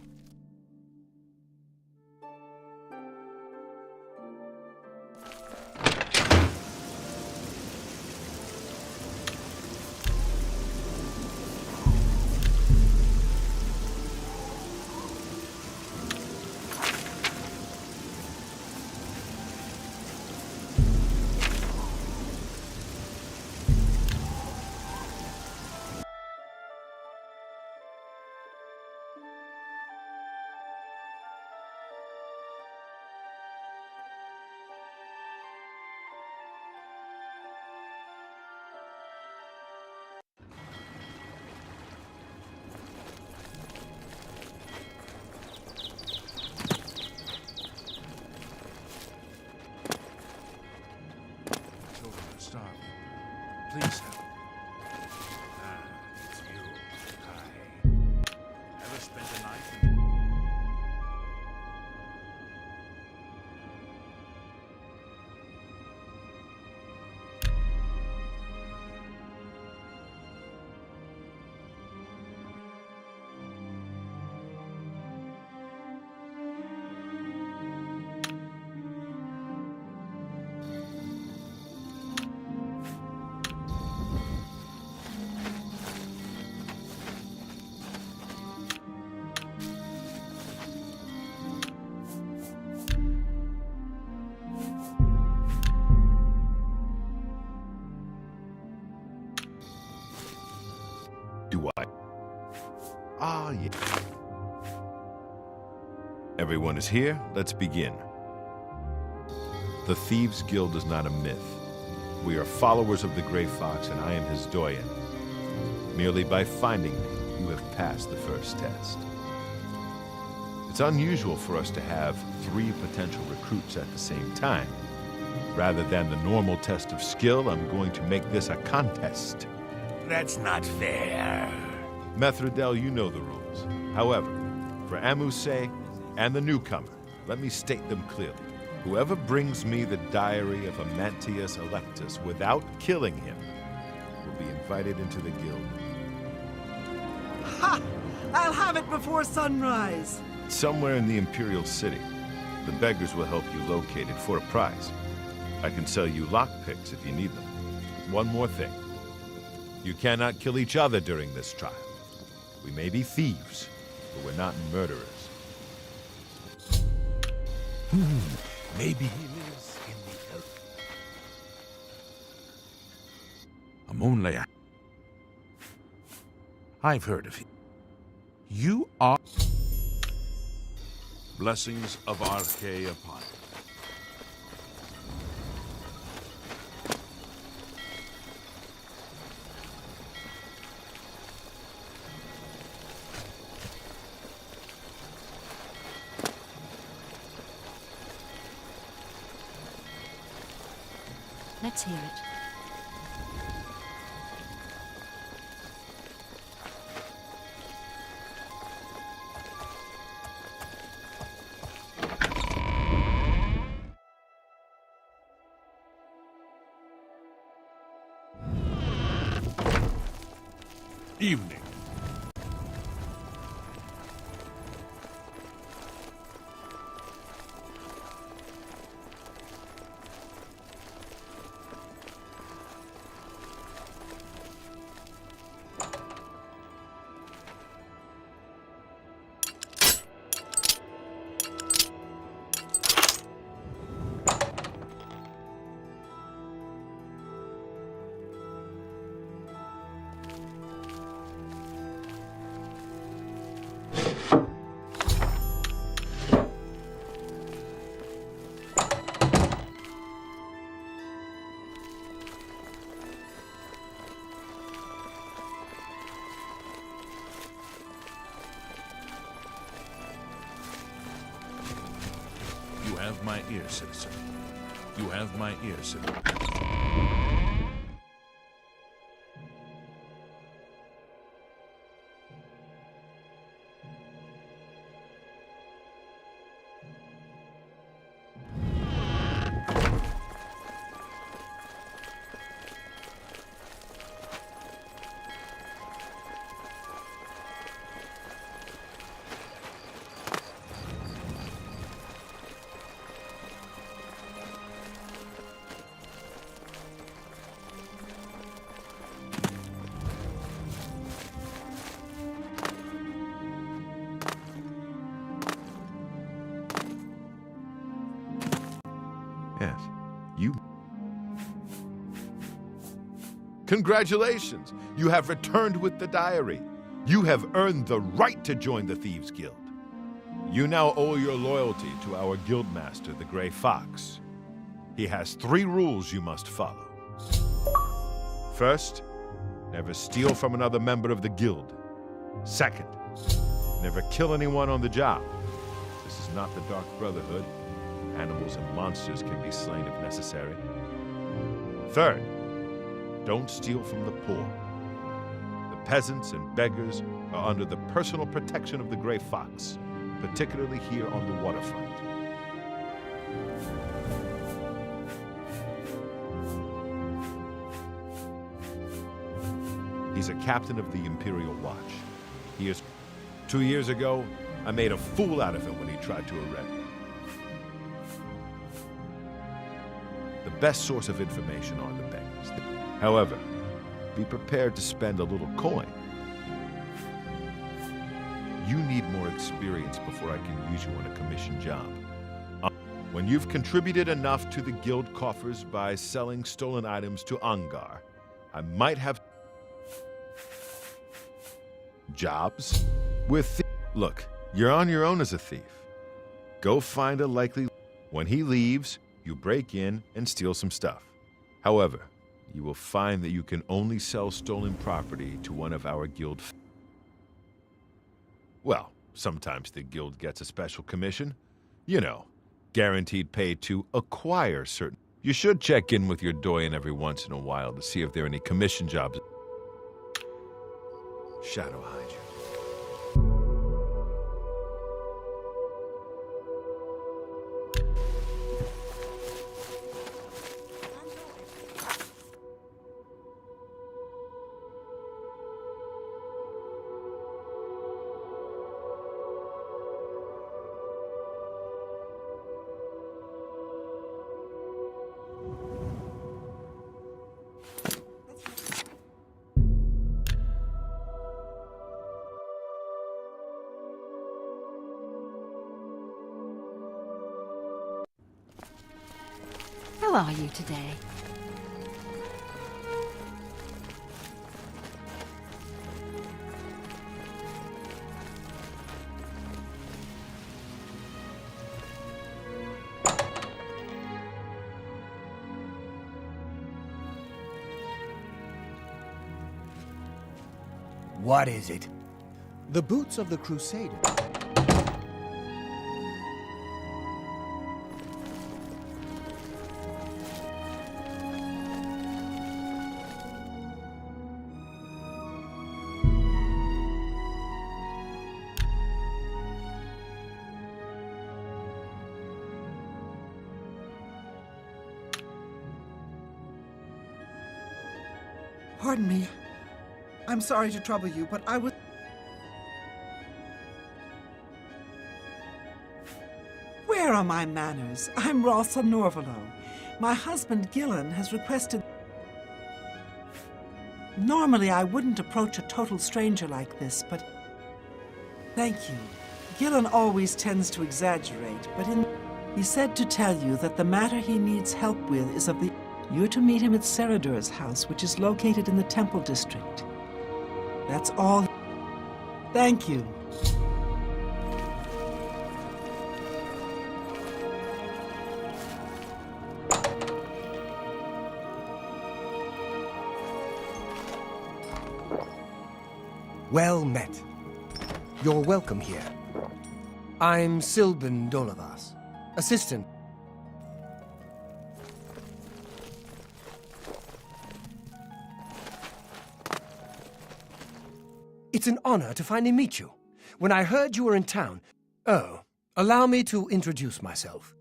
Children are starving. Please help. Ah, it's you. Hi. Ever spent a night in... Do I? Ah, yeah. Everyone is here. Let's begin. The Thieves' Guild is not a myth. We are followers of the Grey Fox, and I am his doyen. Merely by finding me, you have passed the first test. It's unusual for us to have 3 potential recruits at the same time. Rather than the normal test of skill, I'm going to make this a contest. That's not fair. Methredel, you know the rules. However, for Amu's sake and the newcomer, let me state them clearly. Whoever brings me the diary of Amantius Electus without killing him will be invited into the guild. Ha! I'll have it before sunrise. Somewhere in the Imperial City. The beggars will help you locate it for a price. I can sell you lockpicks if you need them. One more thing. You cannot kill each other during this trial. We may be thieves, but we're not murderers. Maybe he lives in the elf. I'm only a... I've heard of you. You are... Blessings of Arkay upon you. Let's hear it. Evening. my ear, citizen. You have my ear, citizen. Yes, you. Congratulations! You have returned with the diary. You have earned the right to join the Thieves Guild. You now owe your loyalty to our guildmaster, the Grey Fox. He has 3 rules you must follow. First, never steal from another member of the guild. Second, never kill anyone on the job. This is not the Dark Brotherhood. Animals and monsters can be slain if necessary. Third, don't steal from the poor. The peasants and beggars are under the personal protection of the Grey Fox, particularly here on the waterfront. He's a captain of the Imperial Watch. He is... 2 years ago, I made a fool out of him when he tried to arrest me. The best source of information are the beggars. However, be prepared to spend a little coin. You need more experience before I can use you on a commission job. When you've contributed enough to the guild coffers by selling stolen items to Angar, I might have jobs with Look, you're on your own as a thief. Go find a likely... When he leaves, you break in and steal some stuff. However, you will find that you can only sell stolen property to one of our guild... Well, sometimes the guild gets a special commission. You know, guaranteed pay to acquire certain... You should check in with your doyen every once in a while to see if there are any commission jobs. Shadow hide you. How are you today? What is it? The boots of the Crusader. Pardon me. I'm sorry to trouble you, but I was... Where are my manners? I'm Ralsa Norvalo. My husband, Gillen, has requested... Normally, I wouldn't approach a total stranger like this, but... Thank you. Gillen always tends to exaggerate, but he said to tell you that the matter he needs help with is of the... You're to meet him at Seradur's house, which is located in the Temple District. That's all. Thank you. Well met. You're welcome here. I'm Silben Dolavas, assistant. It's an honor to finally meet you. When I heard you were in town... Oh, allow me to introduce myself.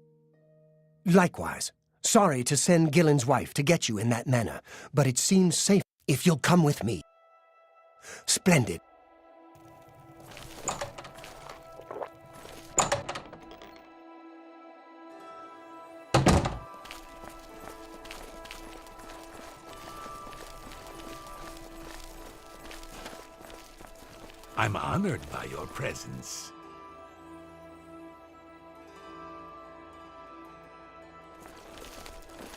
Likewise, sorry to send Gillen's wife to get you in that manner, but it seems safe if you'll come with me. Splendid. I'm honored by your presence.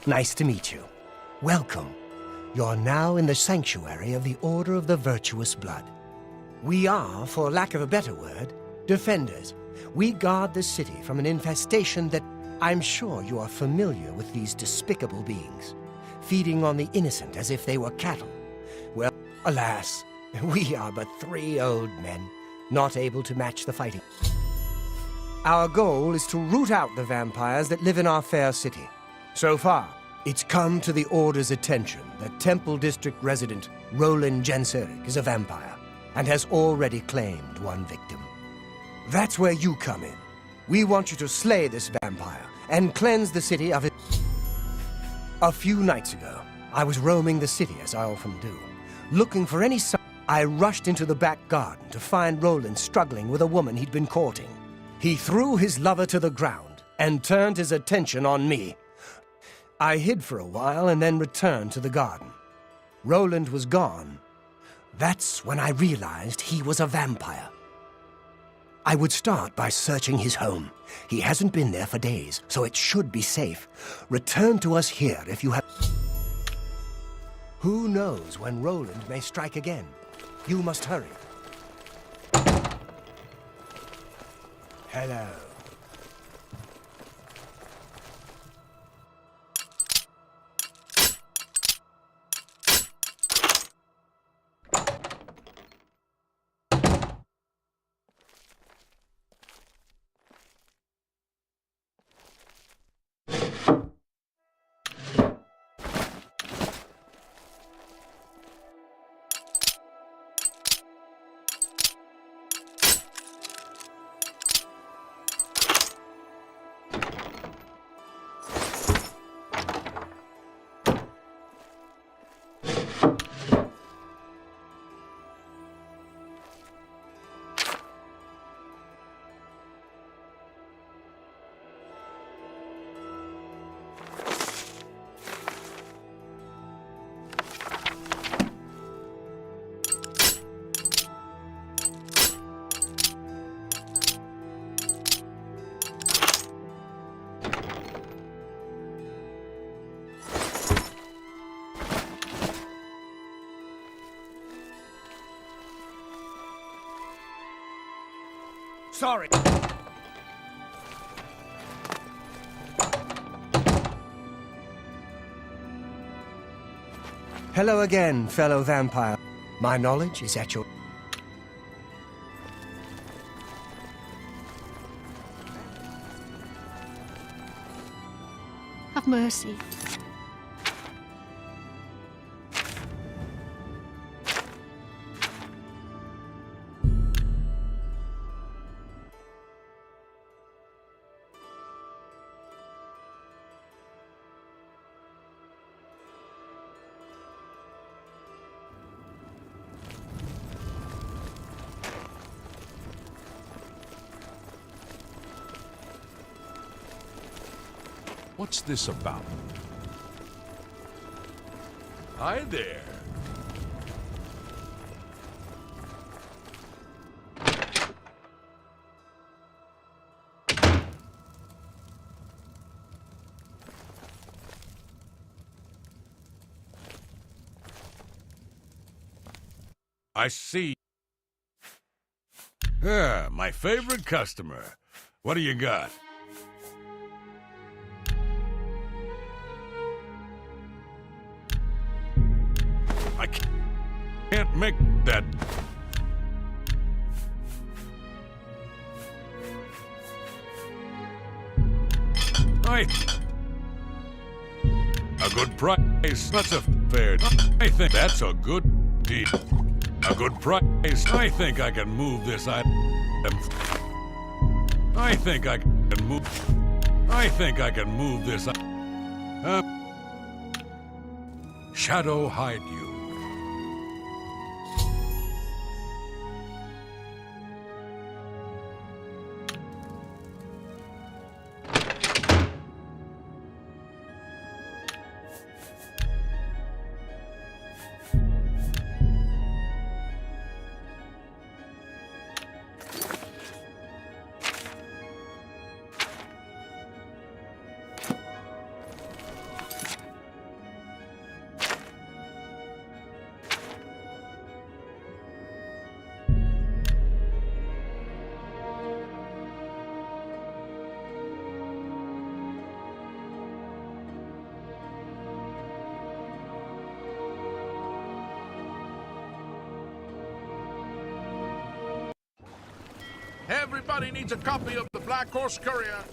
Nice to meet you. Welcome. You're now in the sanctuary of the Order of the Virtuous Blood. We are, for lack of a better word, defenders. We guard the city from an infestation that I'm sure you are familiar with these despicable beings, feeding on the innocent as if they were cattle. Well, alas, we are but 3 old men, not able to match the fighting. Our goal is to root out the vampires that live in our fair city. So far, it's come to the Order's attention that Temple District resident Roland Genseric is a vampire and has already claimed 1 victim. That's where you come in. We want you to slay this vampire and cleanse the city of it. A few nights ago, I was roaming the city as I often do, looking for any sign. I rushed into the back garden to find Roland struggling with a woman he'd been courting. He threw his lover to the ground and turned his attention on me. I hid for a while and then returned to the garden. Roland was gone. That's when I realized he was a vampire. I would start by searching his home. He hasn't been there for days, so it should be safe. Return to us here if you have... Who knows when Roland may strike again? You must hurry. Hello. Sorry. Hello again, fellow vampire. My knowledge is at your... Have mercy. What's this about? Hi there. I see. Yeah, my favorite customer. What do you got? I can't make that. A good price. That's a fair. I think that's a good deal. A good price. I think I can move this item. I think I can move this. Shadow hide you. Everybody needs a copy of the Black Horse Courier.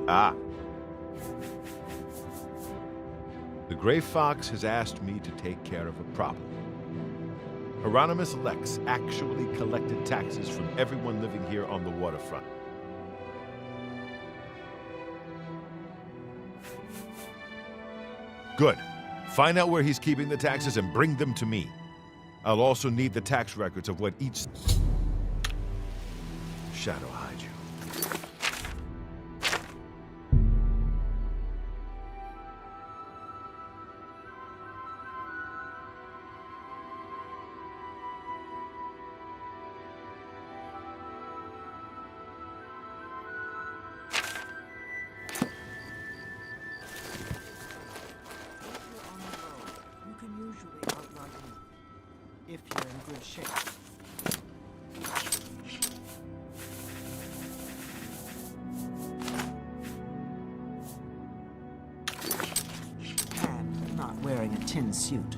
Ah. The Gray Fox has asked me to take care of a problem. Hieronymus Lex actually collected taxes from everyone living here on the waterfront. Good. Find out where he's keeping the taxes and bring them to me. I'll also need the tax records of what each... Shadow hide you. If you're in good shape. And not wearing a tin suit.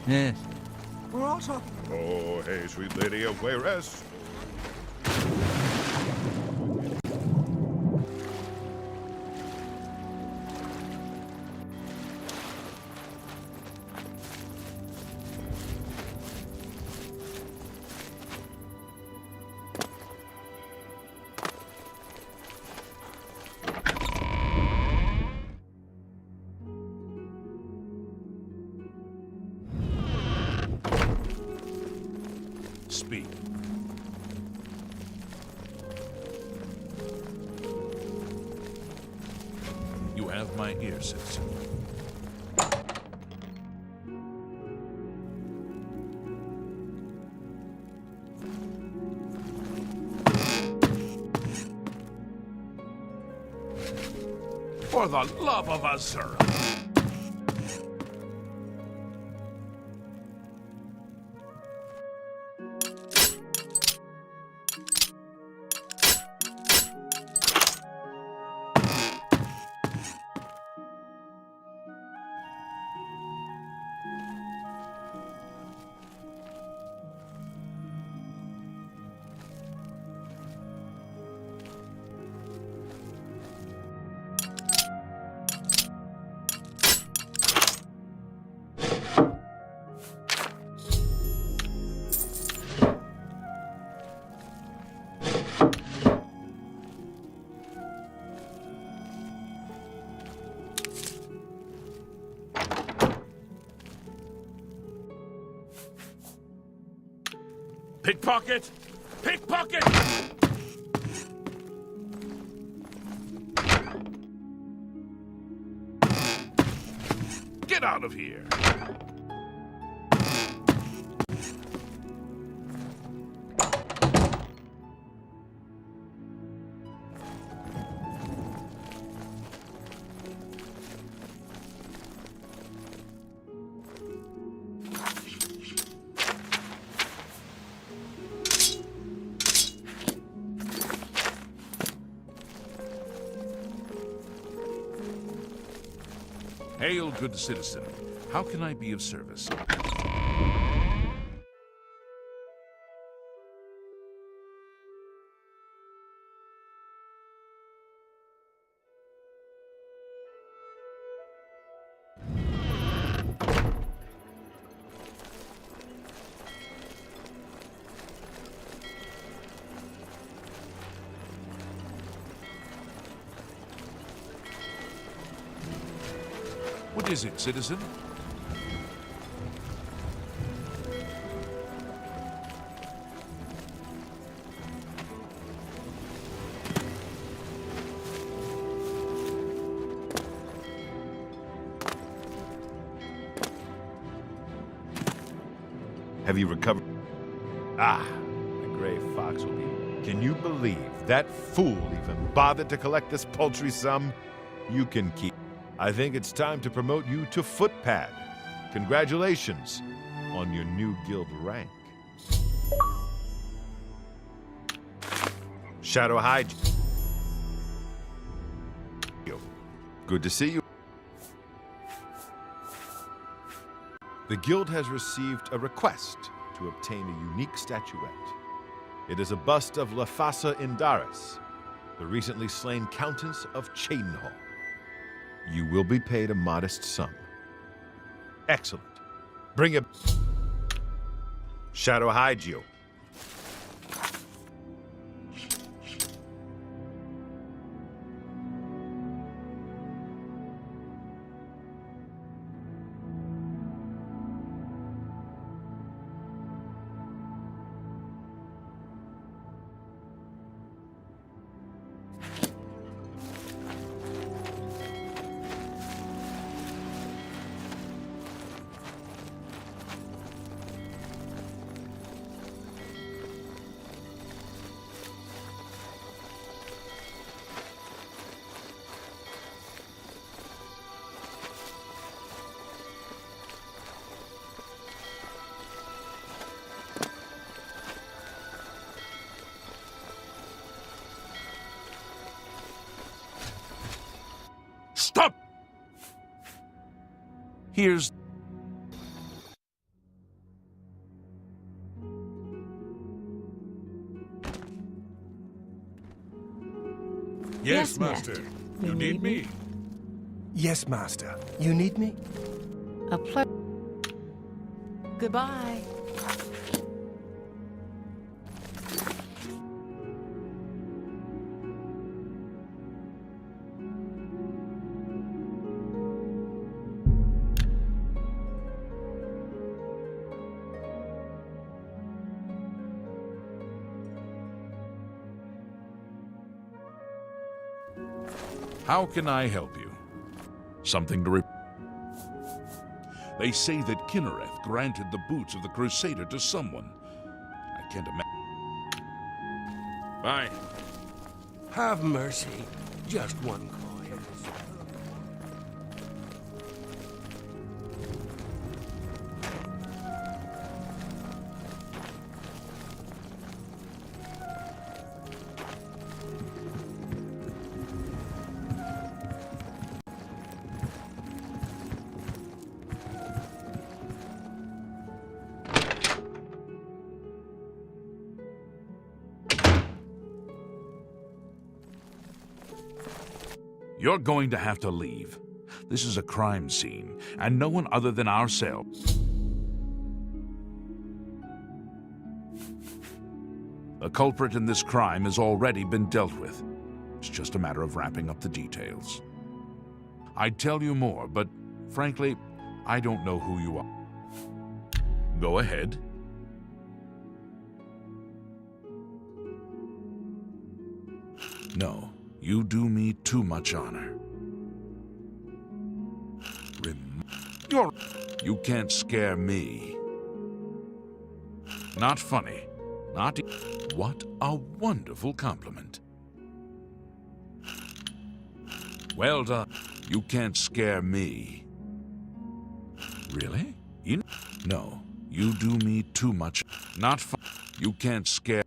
Yes. We're all talking. Oh, hey, sweet lady of Wayrest. Speak. You have my ear, citizen. For the love of Azura! Pickpocket! Pickpocket! Get out of here! Hail, good citizen. How can I be of service? What is it, citizen? Have you recovered? Ah, the Gray Fox will be. Can you believe that fool even bothered to collect this paltry sum? You can keep. I think it's time to promote you to Footpad. Congratulations on your new guild rank. Shadow Hide. Good to see you. The guild has received a request to obtain a unique statuette. It is a bust of Lafasa Indaris, the recently slain Countess of Cheydinhal. You will be paid a modest sum. Excellent. Bring it. Shadow Hygio. Stop! Here's... Yes, Master. You need me? Yes, Master. You need me? A pleasure. Goodbye. How can I help you? Something to They say that Kinnereth granted the boots of the Crusader to someone. I can't imagine. Bye. Have mercy. Just one coin. You're going to have to leave. This is a crime scene, and no one other than ourselves. The culprit in this crime has already been dealt with. It's just a matter of wrapping up the details. I'd tell you more, but frankly, I don't know who you are. Go ahead. No. You do me too much honor. You can't scare me. Not funny. Not What a wonderful compliment. Well done. You can't scare me. Really? No. You do me too much. Not fun. You can't scare...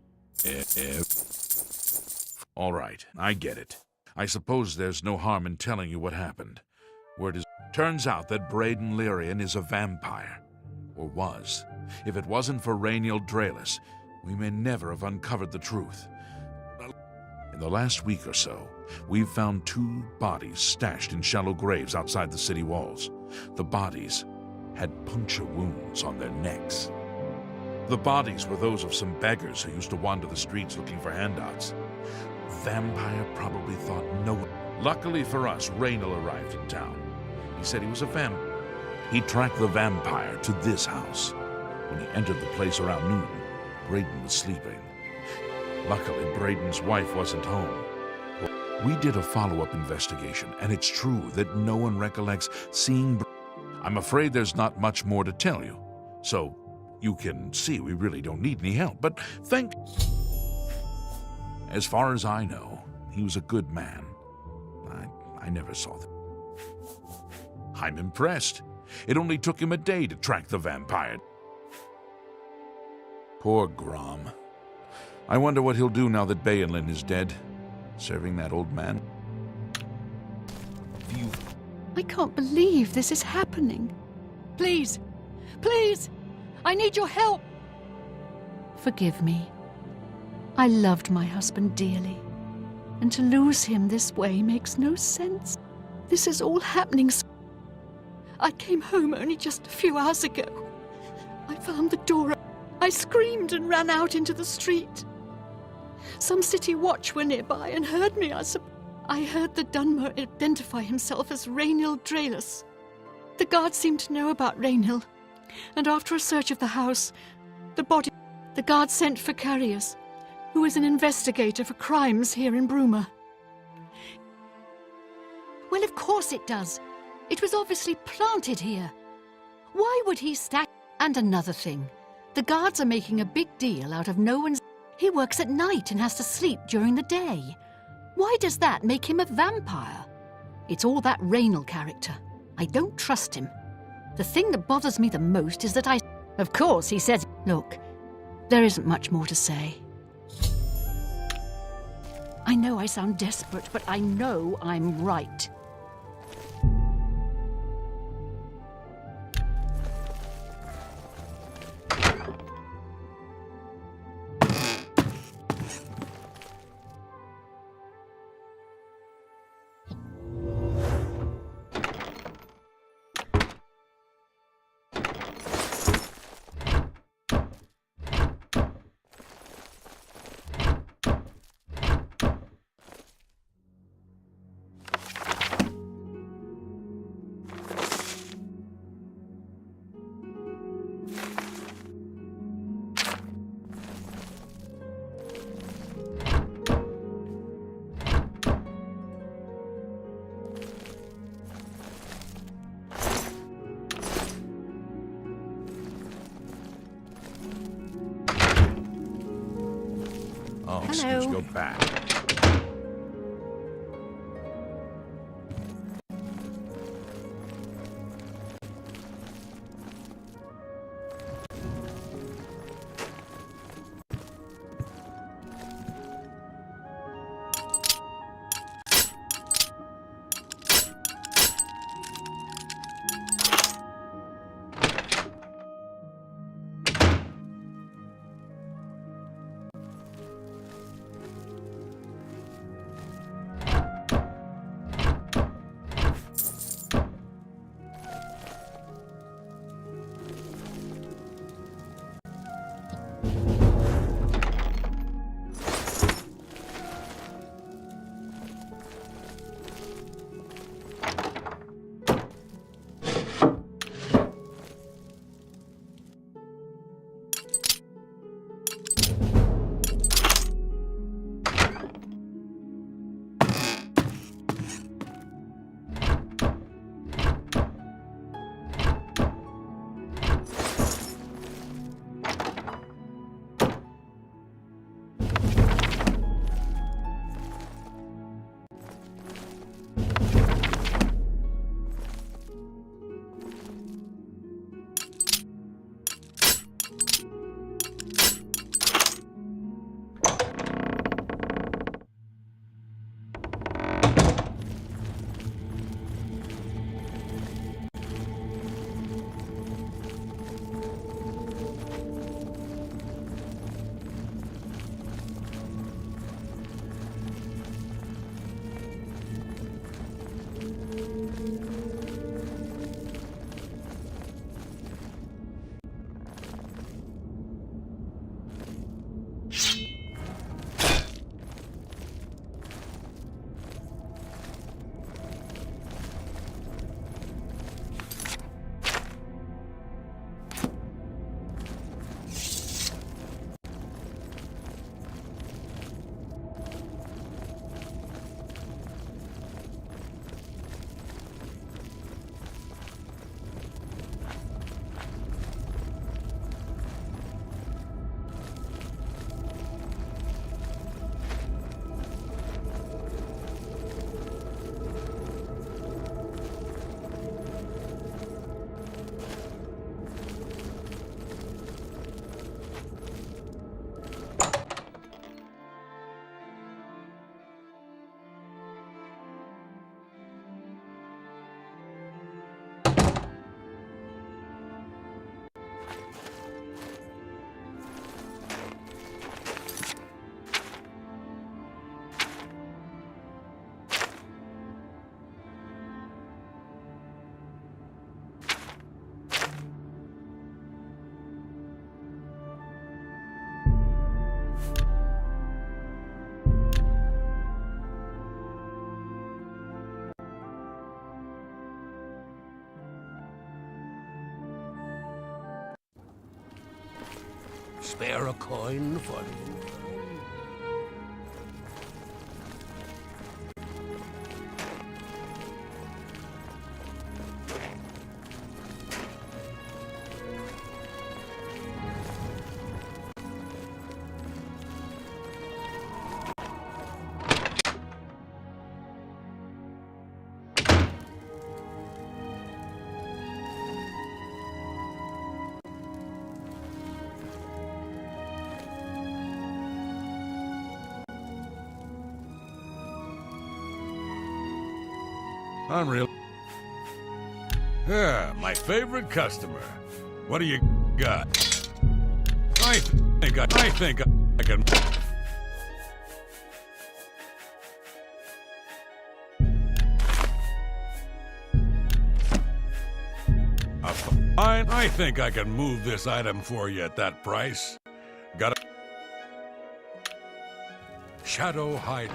All right, I get it. I suppose there's no harm in telling you what happened. Word is... Turns out that Braden Lyrian is a vampire. Or was. If it wasn't for Rainiel Draelis, we may never have uncovered the truth. In the last week or so, we've found 2 bodies stashed in shallow graves outside the city walls. The bodies had puncture wounds on their necks. The bodies were those of some beggars who used to wander the streets looking for handouts. Vampire probably thought no one... Luckily for us, Rainiel arrived in town. He said he was a vampire. He tracked the vampire to this house. When he entered the place around noon, Braden was sleeping. Luckily, Braden's wife wasn't home. We did a follow-up investigation, and it's true that no one recollects seeing... I'm afraid there's not much more to tell you. So, you can see we really don't need any help, but As far as I know, he was a good man. I never saw them. I'm impressed. It only took him a day to track the vampire. Poor Grom. I wonder what he'll do now that Baelin is dead. Serving that old man. I can't believe this is happening. Please, please, I need your help. Forgive me. I loved my husband dearly, and to lose him this way makes no sense. This is all happening. I came home only just a few hours ago. I found the door. I screamed and ran out into the street. Some city watch were nearby and heard me, I heard the Dunmer identify himself as Rainiel Draelis. The guards seemed to know about Rainiel, and after a search of the house, the guards sent for Carius, who is an investigator for crimes here in Bruma. Well, of course it does. It was obviously planted here. Why would he stack? And another thing, the guards are making a big deal out of no one's... He works at night and has to sleep during the day. Why does that make him a vampire? It's all that Rainiel character. I don't trust him. The thing that bothers me the most is that Of course, he says... Look, there isn't much more to say. I know I sound desperate, but I know I'm right. Let's go back. spare a coin for you? Unreal. Yeah, my favorite customer. What do you got? I think I can. Fine. I think I can move this item for you at that price. Got a Shadow Hide.